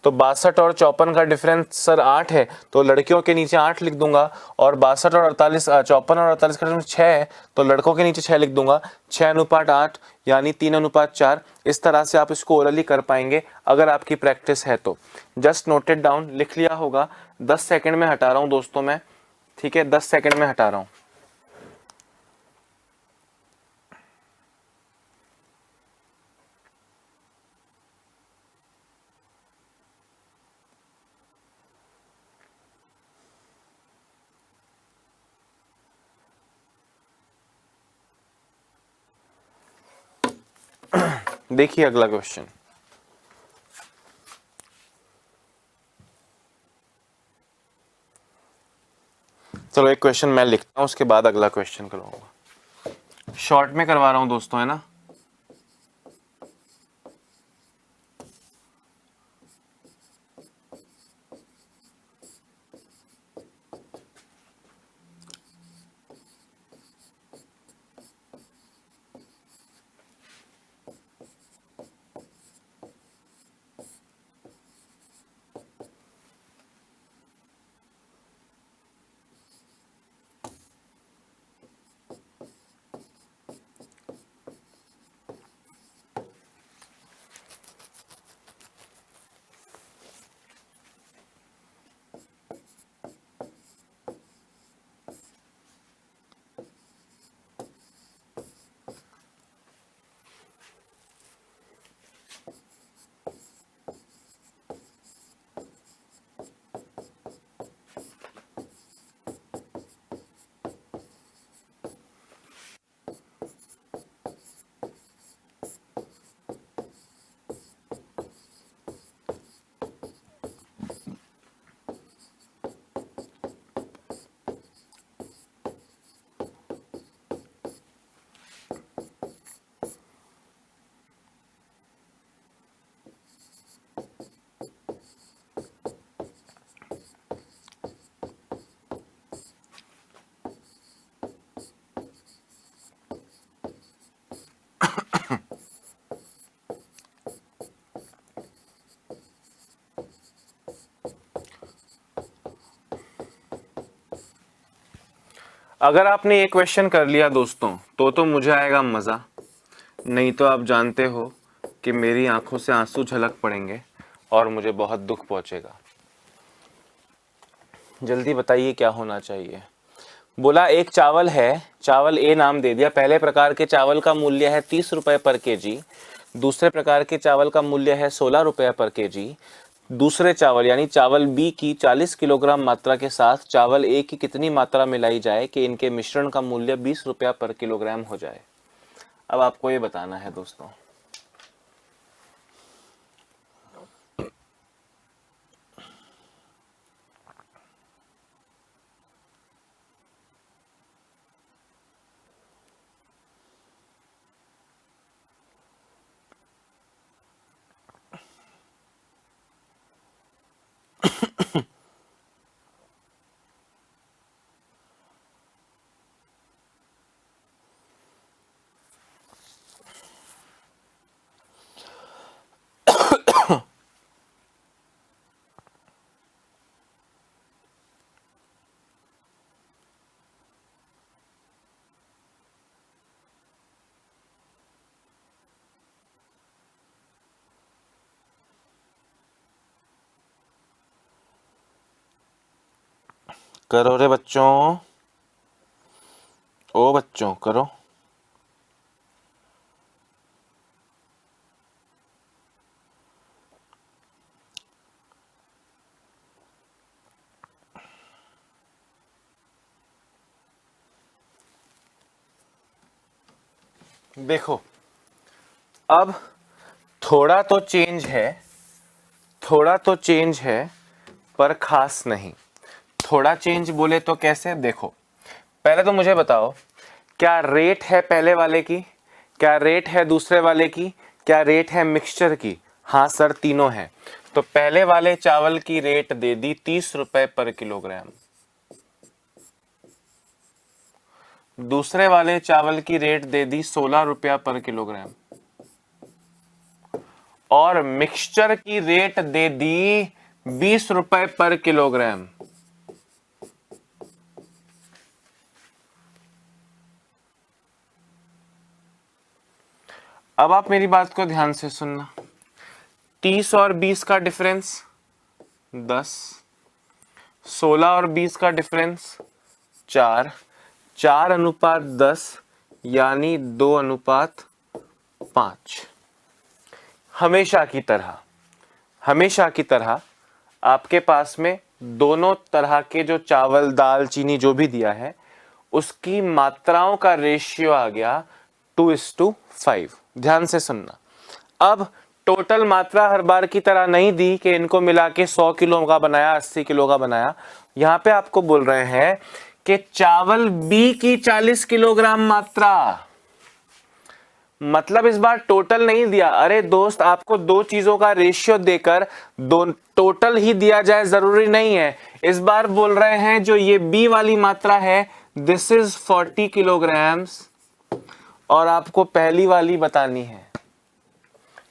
Speaker 1: तो 62 और 54 का डिफरेंस सर 8 है, तो लड़कियों के नीचे 8 लिख दूंगा, और 62 और 48, 54 और 48 का डिफरेंस 6 है, तो लड़कों के नीचे 6 लिख दूंगा, 6:8 यानी 3:4। इस तरह से आप इसको ओरली कर पाएंगे अगर आपकी प्रैक्टिस है तो। जस्ट नोटेड डाउन, लिख लिया होगा। 10 सेकंड में हटा रहा हूं दोस्तों मैं, ठीक है, 10 सेकंड में हटा रहा हूं। देखिए अगला क्वेश्चन, चलो एक क्वेश्चन मैं लिखता हूं उसके बाद अगला क्वेश्चन करूंगा। शॉर्ट में करवा रहा हूं दोस्तों, है ना। अगर आपने ये क्वेश्चन कर लिया दोस्तों तो मुझे आएगा मज़ा, नहीं तो आप जानते हो कि मेरी आंखों से आंसू झलक पड़ेंगे और मुझे बहुत दुख पहुंचेगा। जल्दी बताइए क्या होना चाहिए। बोला एक चावल है, चावल ए नाम दे दिया। पहले प्रकार के चावल का मूल्य है 30 रुपए पर केजी, दूसरे प्रकार के चावल का मूल्य है 16 रुपए पर केजी। दूसरे चावल यानी चावल बी की 40 किलोग्राम मात्रा के साथ चावल ए की कितनी मात्रा मिलाई जाए कि इनके मिश्रण का मूल्य 20 रुपया पर किलोग्राम हो जाए। अब आपको ये बताना है दोस्तों। करो रे बच्चों, ओ बच्चों करो। देखो अब थोड़ा तो चेंज है, थोड़ा तो चेंज है पर खास नहीं। थोड़ा चेंज बोले तो कैसे? देखो पहले तो मुझे बताओ, क्या रेट है पहले वाले की, क्या रेट है दूसरे वाले की, क्या रेट है मिक्सचर की? हाँ सर तीनों है। तो पहले वाले चावल की रेट दे दी 30 रुपए पर किलोग्राम, दूसरे वाले चावल की रेट दे दी 16 रुपया पर किलोग्राम, और मिक्सचर की रेट दे दी 20 रुपए पर किलोग्राम। अब आप मेरी बात को ध्यान से सुनना। 30 और 20 का डिफरेंस 10, 16 और 20 का डिफरेंस 4, 4:10 यानी 2:5। हमेशा की तरह, हमेशा की तरह आपके पास में दोनों तरह के जो चावल दाल चीनी जो भी दिया है उसकी मात्राओं का रेशियो आ गया 2:5। ध्यान से सुनना। अब टोटल मात्रा हर बार की तरह नहीं दी कि इनको मिला के 100 किलो का बनाया, 80 किलो का बनाया। यहां पे आपको बोल रहे हैं कि चावल बी की 40 किलोग्राम मात्रा, मतलब इस बार टोटल नहीं दिया। अरे दोस्त आपको दो चीजों का रेशियो देकर दो टोटल ही दिया जाए जरूरी नहीं है। इस बार बोल रहे हैं जो ये बी वाली मात्रा है दिस इज 40 किलोग्राम्स और आपको पहली वाली बतानी है।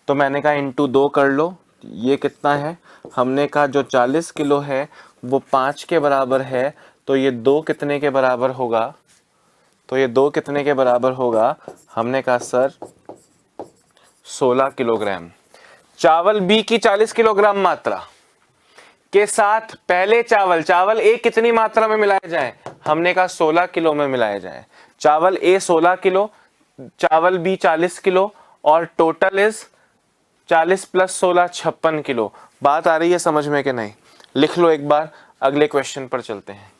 Speaker 1: तो मैंने कहा इंटू 2 कर लो। ये कितना है? हमने कहा जो 40 किलो है वो 5 के बराबर है, तो ये 2 कितने के बराबर होगा? तो ये 2 कितने के बराबर होगा? हमने कहा सर 16 किलोग्राम। चावल बी की 40 किलोग्राम मात्रा के साथ पहले चावल, चावल ए कितनी मात्रा में मिलाए जाए? हमने कहा 16 किलो में मिलाए जाए। चावल ए 16 किलो, चावल बी 40 किलो और टोटल इज 40 + 16 56 किलो। बात आ रही है समझ में कि नहीं? लिख लो एक बार, अगले क्वेश्चन पर चलते हैं।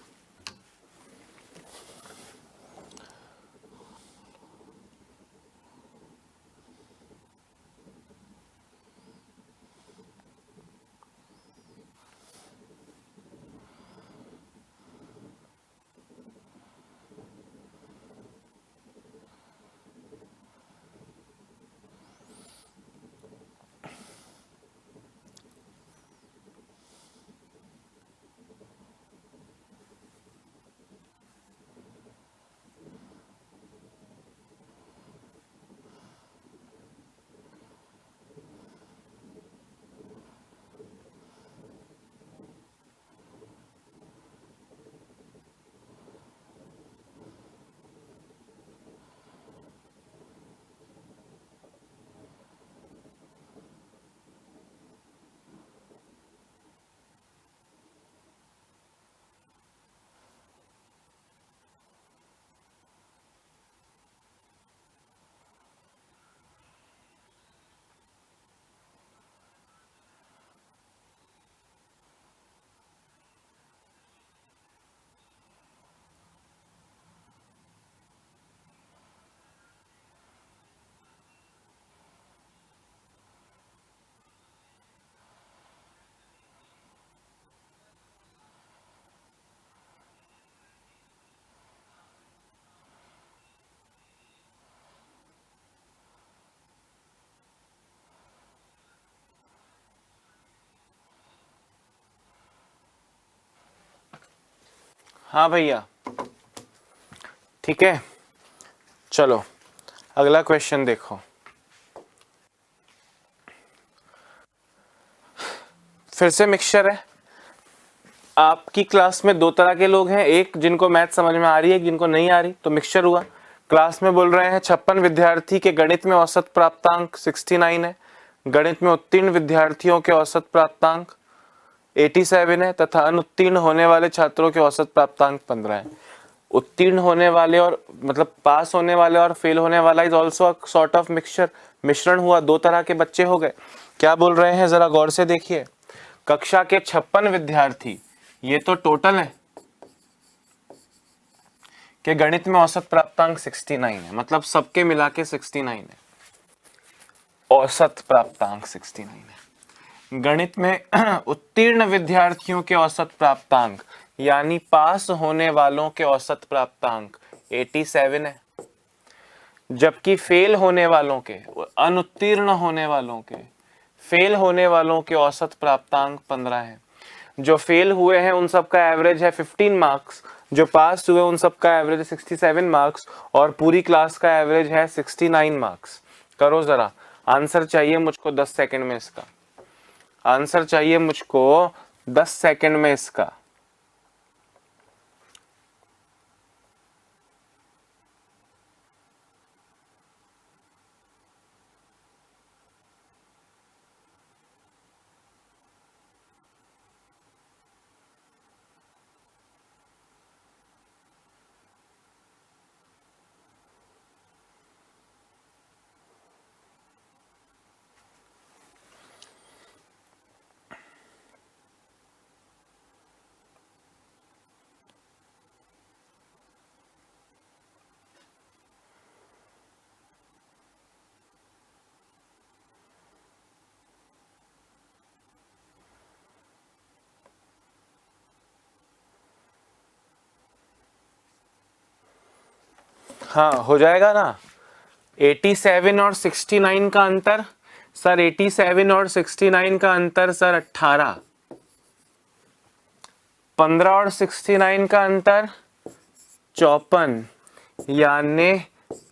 Speaker 1: हाँ भैया ठीक है, चलो अगला क्वेश्चन देखो। फिर से मिक्सचर है। आपकी क्लास में दो तरह के लोग हैं, एक जिनको मैथ समझ में आ रही है, जिनको नहीं आ रही, तो मिक्सचर हुआ। क्लास में बोल रहे हैं 56 विद्यार्थी के गणित में औसत प्राप्तांक 69 है, गणित में उत्तीर्ण विद्यार्थियों के औसत प्राप्तांक 87 है तथा अनुत्तीर्ण होने वाले छात्रों के औसत प्राप्तांक 15 है। उत्तीर्ण होने वाले और मतलब पास होने वाले और फेल होने वाला is also sort of mixture, मिश्रण हुआ, दो तरह के बच्चे हो गए। क्या बोल रहे हैं जरा गौर से देखिए, कक्षा के 56 विद्यार्थी, ये तो टोटल है, कि गणित में औसत प्राप्तांक 69 है, मतलब सबके मिला के 69 है, औसत प्राप्तांक 69 है। गणित में उत्तीर्ण विद्यार्थियों के औसत प्राप्तांक यानी पास होने वालों के औसत प्राप्तांक 87 है, जबकि फेल होने वालों के, अनुत्तीर्ण होने वालों के, फेल होने वालों के औसत प्राप्तांक 15 है। जो फेल हुए हैं उन सब का एवरेज है 15 मार्क्स, जो पास हुए उन सब का एवरेज है 67 मार्क्स, और पूरी क्लास का एवरेज है 69 मार्क्स। करो जरा, आंसर चाहिए मुझको 10 सेकंड में इसका, आंसर चाहिए मुझको 10 सेकंड में इसका। हाँ हो जाएगा ना। 87 और 69 का अंतर सर, 87 और 69 का अंतर सर 18, 15 और 69 का अंतर 54, यानी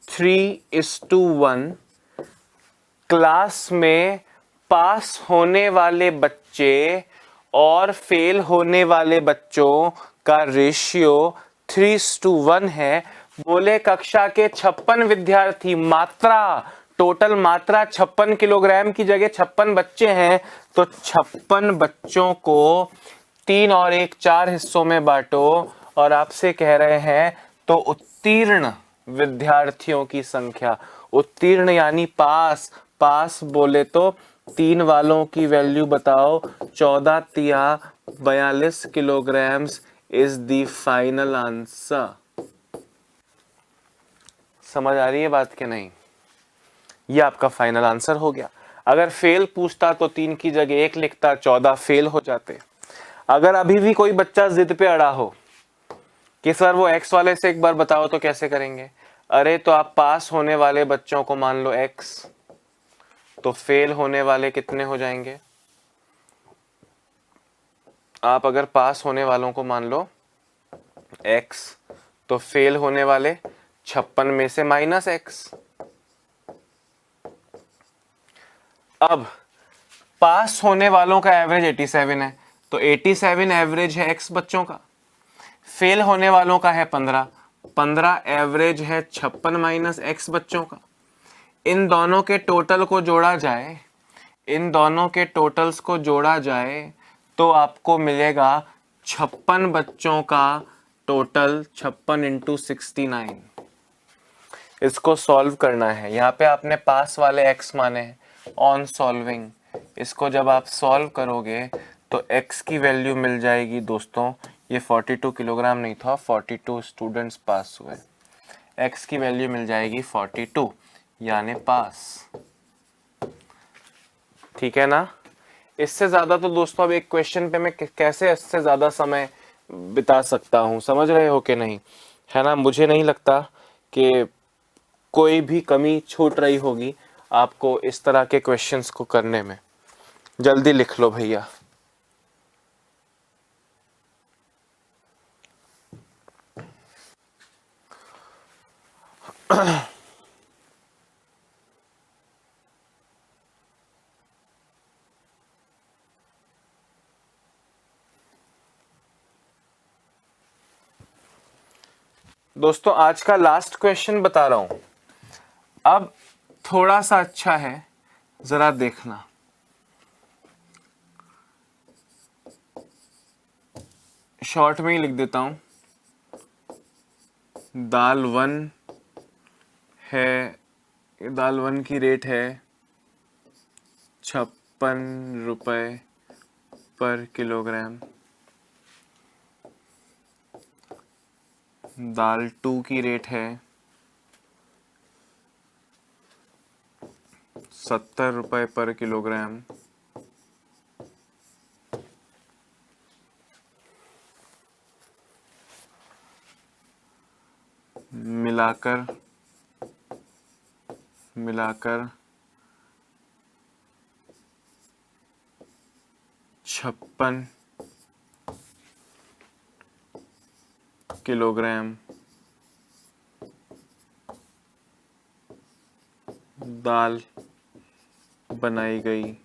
Speaker 1: 3:1। क्लास में पास होने वाले बच्चे और फेल होने वाले बच्चों का रेशियो 3:1 है। बोले कक्षा के 56 विद्यार्थी, मात्रा, टोटल मात्रा 56 किलोग्राम की जगह 56 बच्चे हैं, तो 56 बच्चों को 3 और 1 4 हिस्सों में बांटो, और आपसे कह रहे हैं तो उत्तीर्ण विद्यार्थियों की संख्या, उत्तीर्ण यानी पास, पास बोले तो 3 वालों की वैल्यू बताओ, 14 तिया 42 kilograms is the final answer. समझ आ रही है बात के नहीं? ये आपका फाइनल आंसर हो गया। अगर फेल पूछता तो 3 की जगह 1 लिखता, 14 फेल हो जाते। अगर अभी भी कोई बच्चा जिद पे अड़ा हो कि सर वो एक्स वाले से एक बार बताओ, तो कैसे करेंगे? अरे तो आप पास होने वाले बच्चों को मान लो एक्स, तो फेल होने वाले कितने हो जाएंगे? आप अगर पास होने वालों को मान लो एक्स, तो फेल होने वाले 56 में से माइनस एक्स। अब पास होने वालों का एवरेज 87 है, तो 87 एवरेज है एक्स बच्चों का, फेल होने वालों का है 15, 15 एवरेज है 56 माइनस एक्स बच्चों का। इन दोनों के टोटल को जोड़ा जाए, इन दोनों के टोटल्स को जोड़ा जाए तो आपको मिलेगा 56 बच्चों का टोटल, 56 इंटू 69। इसको सॉल्व करना है। यहाँ पे आपने पास वाले x माने हैं, ऑन सॉल्विंग इसको जब आप सॉल्व करोगे तो x की वैल्यू मिल जाएगी दोस्तों, ये 42 किलोग्राम नहीं था, 42 स्टूडेंट्स पास हुए, x की वैल्यू मिल जाएगी 42, यानी पास। ठीक है ना? इससे ज्यादा तो दोस्तों अब एक क्वेश्चन पे मैं कैसे इससे ज्यादा समय बिता सकता हूँ, समझ रहे हो कि नहीं? है ना? मुझे नहीं लगता कि कोई भी कमी छूट रही होगी आपको इस तरह के क्वेश्चंस को करने में। जल्दी लिख लो भैया। दोस्तों आज का लास्ट क्वेश्चन बता रहा हूं, अब थोड़ा सा अच्छा है, जरा देखना। शॉर्ट में ही लिख देता हूँ, दाल 1 है, दाल 1 की रेट है 56 रुपये पर किलोग्राम। दाल 2 की रेट है 70 रुपये पर किलोग्राम। मिलाकर 56 किलोग्राम दाल बनाई गई,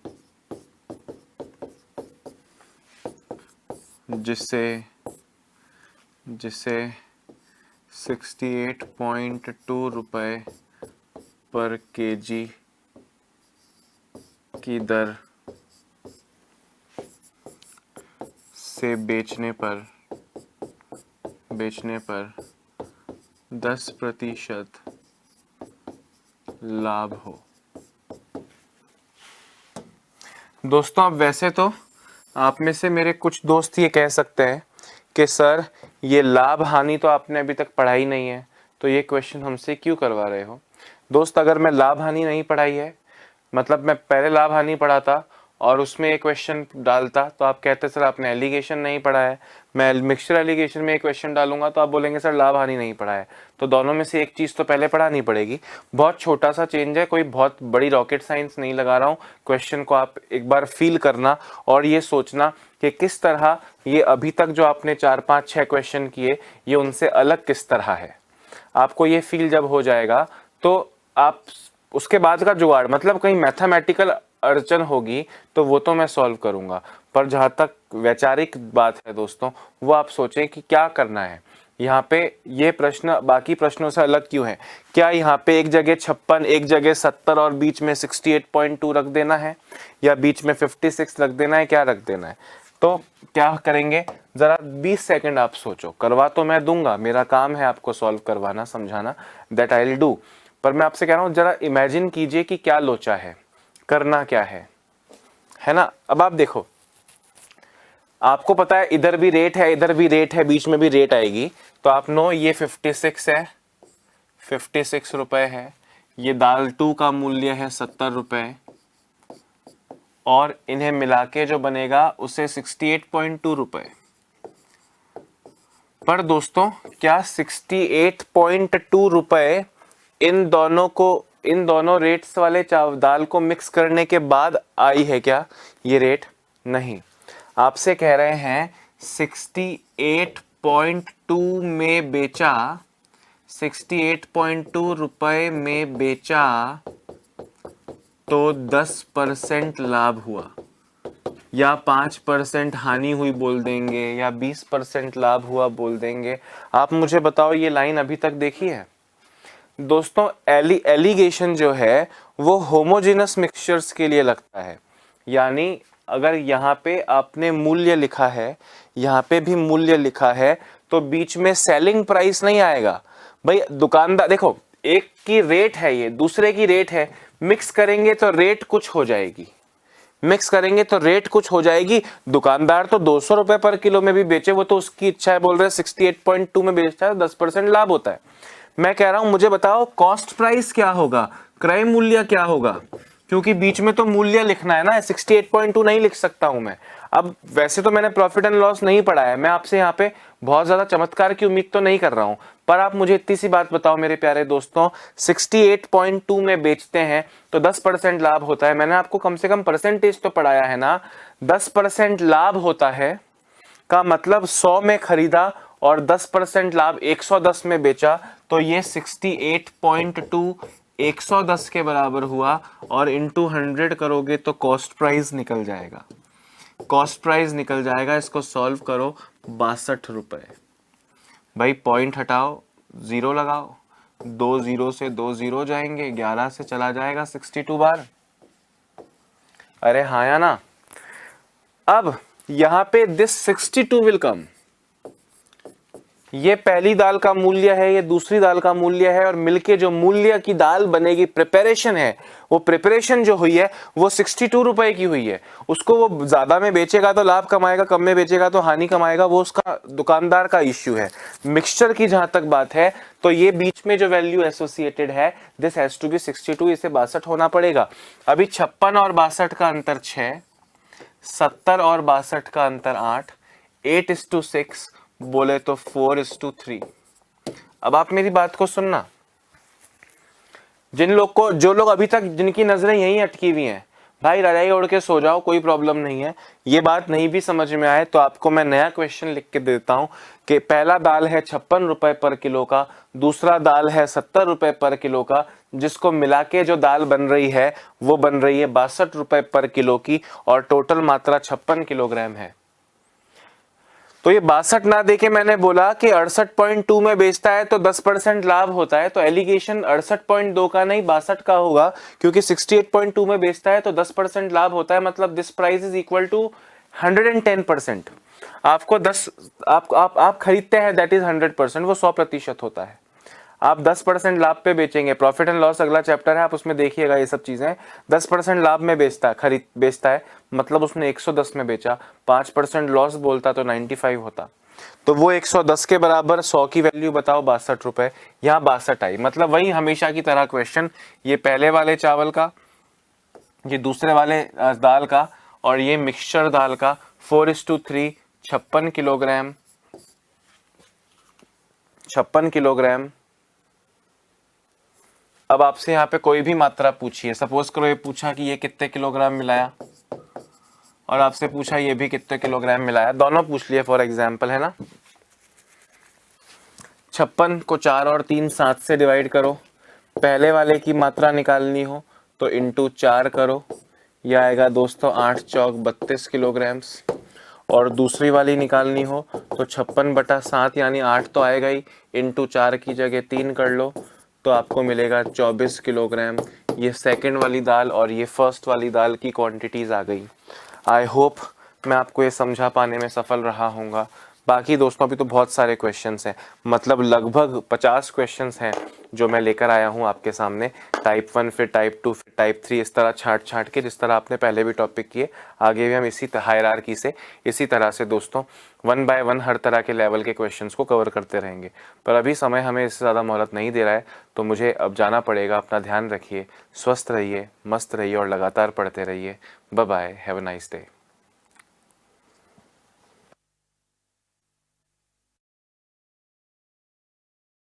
Speaker 1: जिसे 68.2 रुपये पर केजी की दर से बेचने पर 10% लाभ हो। दोस्तों, अब वैसे तो आप में से मेरे कुछ दोस्त ये कह सकते हैं कि सर ये लाभ हानि तो आपने अभी तक पढ़ाई नहीं है, तो ये क्वेश्चन हमसे क्यों करवा रहे हो। दोस्त, अगर मैं लाभ हानि नहीं पढ़ाई है, मतलब मैं पहले लाभ हानि पढ़ा था और उसमें एक क्वेश्चन डालता, तो आप कहते सर आपने एलिगेशन नहीं पढ़ा है। मैं मिक्सचर एलिगेशन में एक क्वेश्चन डालूंगा तो आप बोलेंगे सर लाभ हानि नहीं पढ़ा है। तो दोनों में से एक चीज़ तो पहले पढ़ानी पड़ेगी। बहुत छोटा सा चेंज है, कोई बहुत बड़ी रॉकेट साइंस नहीं लगा रहा हूँ। क्वेश्चन को आप एक बार फील करना और ये सोचना कि किस तरह ये अभी तक जो आपने 4, 5, 6 क्वेश्चन किए, ये उनसे अलग किस तरह है। आपको ये फील जब हो जाएगा तो आप उसके बाद का जुगाड़, मतलब कहीं मैथमेटिकल अड़चन होगी तो वो तो मैं सॉल्व करूंगा, पर जहाँ तक वैचारिक बात है दोस्तों, वो आप सोचें कि क्या करना है। यहाँ पे ये प्रश्न बाकी प्रश्नों से अलग क्यों है? क्या यहाँ पे एक जगह 56, एक जगह 70 और बीच में 68.2 रख देना है, या बीच में 56 रख देना है, क्या रख देना है? तो क्या करेंगे, जरा 20 सेकंड आप सोचो। करवा तो मैं दूंगा, मेरा काम है आपको सॉल्व करवाना, समझाना, दैट आई विल डू। पर मैं आपसे कह रहा हूं जरा इमेजिन कीजिए कि क्या लोचा है, करना क्या है ना। अब आप देखो, आपको पता है इधर भी रेट है, इधर भी रेट है, बीच में भी रेट आएगी, तो आप नो ये 56 है, 56 रुपए है। ये दाल 2 का मूल्य है 70 रुपए, और इन्हें मिला के जो बनेगा उसे 68.2 रुपए। पर दोस्तों, क्या 68.2 रुपए इन दोनों रेट्स वाले दाल को मिक्स करने के बाद आई है क्या ये रेट? नहीं, आपसे कह रहे हैं 68.2 में बेचा, 68.2 रुपए में बेचा तो 10% लाभ हुआ, या 5% हानि हुई बोल देंगे, या 20% लाभ हुआ बोल देंगे। आप मुझे बताओ, ये लाइन अभी तक देखी है? दोस्तों, एलिगेशन जो है वो होमोजेनस मिक्सचर्स के लिए लगता है। यानी अगर यहाँ पे आपने मूल्य लिखा है, यहाँ पे भी मूल्य लिखा है, तो बीच में सेलिंग प्राइस नहीं आएगा। भाई दुकानदार देखो, एक की रेट है, ये दूसरे की रेट है, मिक्स करेंगे तो रेट कुछ हो जाएगी, दुकानदार तो 200 रुपए पर किलो में भी बेचे, वो तो उसकी इच्छा है, बोल रहे हैं 68.2 में बेचता है, 10% लाभ होता है। मैं कह रहा हूं मुझे बताओ कॉस्ट प्राइस क्या होगा, क्रय मूल्य क्या होगा, क्योंकि बीच में तो मूल्य लिखना है ना, 68.2 नहीं लिख सकता हूं मैं। अब वैसे तो मैंने प्रॉफिट एंड लॉस नहीं पढ़ा है, मैं आपसे यहाँ पे बहुत ज्यादा चमत्कार की उम्मीद तो नहीं कर रहा हूं, पर आप मुझे इतनी सी बात बताओ मेरे प्यारे दोस्तों, 68.2 में बेचते हैं तो 10% लाभ होता है। मैंने आपको कम से कम परसेंटेज तो पढ़ाया है ना, 10% लाभ होता है का मतलब 100 में खरीदा और 10% लाभ 110 में बेचा, तो ये 68.2 110 के बराबर हुआ, और इंटू 100 करोगे तो कॉस्ट प्राइस निकल जाएगा, इसको सॉल्व करो, 62 रुपए। भाई पॉइंट हटाओ, जीरो लगाओ, 2 जीरो से 2 जीरो जाएंगे, 11 से चला जाएगा 62 बार। अरे हाँ या ना? अब यहां पे दिस 62 विल कम, ये पहली दाल का मूल्य है, ये दूसरी दाल का मूल्य है, और मिलके जो मूल्य की दाल बनेगी, प्रिपरेशन है, वो प्रिपरेशन जो हुई है वो 62 रुपए की हुई है। उसको वो ज्यादा में बेचेगा तो लाभ कमाएगा, कम में बेचेगा तो हानि कमाएगा, वो उसका दुकानदार का इश्यू है। मिक्सचर की जहां तक बात है तो ये बीच में जो वैल्यू एसोसिएटेड है, दिस हैज टू बी 62, इसे 62 होना पड़ेगा। अभी 56 और 62 का अंतर 6, 70 और 62 का अंतर 8, 8:6, बोले तो 4:3। अब आप मेरी बात को सुनना, जो लोग अभी तक जिनकी नजरें यहीं अटकी हुई हैं, भाई रजाई ओढ़ के सो जाओ, कोई प्रॉब्लम नहीं है। ये बात नहीं भी समझ में आए तो आपको मैं नया क्वेश्चन लिख के देता हूं कि पहला दाल है 56 रुपए पर किलो का, दूसरा दाल है 70 रुपए पर किलो का, जिसको मिला के जो दाल बन रही है वो बन रही है 62 रुपए पर किलो की, और टोटल मात्रा 56 किलोग्राम है। तो ये 62 ना देके मैंने बोला कि 68.2 में बेचता है तो 10% लाभ होता है, तो एलिगेशन 68.2 का नहीं 62 का होगा, क्योंकि 68.2 में बेचता है तो 10% लाभ होता है, मतलब this price is equal to 110%। आपको 10 आप खरीदते हैं, दैट इज 100%, वो 100% होता है। आप 10% लाभ पे बेचेंगे, प्रॉफिट एंड लॉस अगला चैप्टर है, आप उसमें देखिएगा ये सब चीजें। 10% लाभ में बेचता है, मतलब उसने 110 में बेचा, 5% लॉस बोलता तो 95 होता, तो वो 110 के बराबर 100 की वैल्यू बताओ 62 रुपए, यहाँ 62 आई। मतलब वही हमेशा की तरह क्वेश्चन, ये पहले वाले चावल का, ये दूसरे वाले दाल का, और ये मिक्सचर दाल का, 4:3, 56 किलोग्राम, 56 किलोग्राम। अब आपसे यहाँ पे कोई भी मात्रा पूछिए, सपोज करो ये पूछा कि ये कितने किलोग्राम मिलाया, और आपसे पूछा ये भी कितने किलोग्राम मिलाया, दोनों पूछ लिए फॉर एग्जाम्पल, है ना। 56 को 4 और 3 7 से डिवाइड करो, पहले वाले की मात्रा निकालनी हो तो इंटू 4 करो, यह आएगा दोस्तों 8 चौक 32 किलोग्राम्स, और दूसरी वाली निकालनी हो तो 56/7 यानी 8 तो आएगा ही, इंटू 4 की जगह 3 कर लो तो आपको मिलेगा 24 किलोग्राम। ये सेकंड वाली दाल और ये फर्स्ट वाली दाल की क्वांटिटीज आ गई। आई होप मैं आपको ये समझा पाने में सफल रहा हूँगा। बाकी दोस्तों अभी तो बहुत सारे क्वेश्चंस हैं, मतलब लगभग 50 क्वेश्चंस हैं जो मैं लेकर आया हूँ आपके सामने, टाइप 1 फिर टाइप 2 फिर टाइप 3, इस तरह छाट के, जिस तरह आपने पहले भी टॉपिक किए, आगे भी हम इसी हायरार्की से, इसी तरह से दोस्तों 1 बाय 1 हर तरह के लेवल के क्वेश्चंस को कवर करते रहेंगे। पर अभी समय हमें इससे ज़्यादा मोहलत नहीं दे रहा है, तो मुझे अब जाना पड़ेगा। अपना ध्यान रखिए, स्वस्थ रहिए, मस्त रहिए और लगातार पढ़ते रहिए। Bye bye, have a nice day.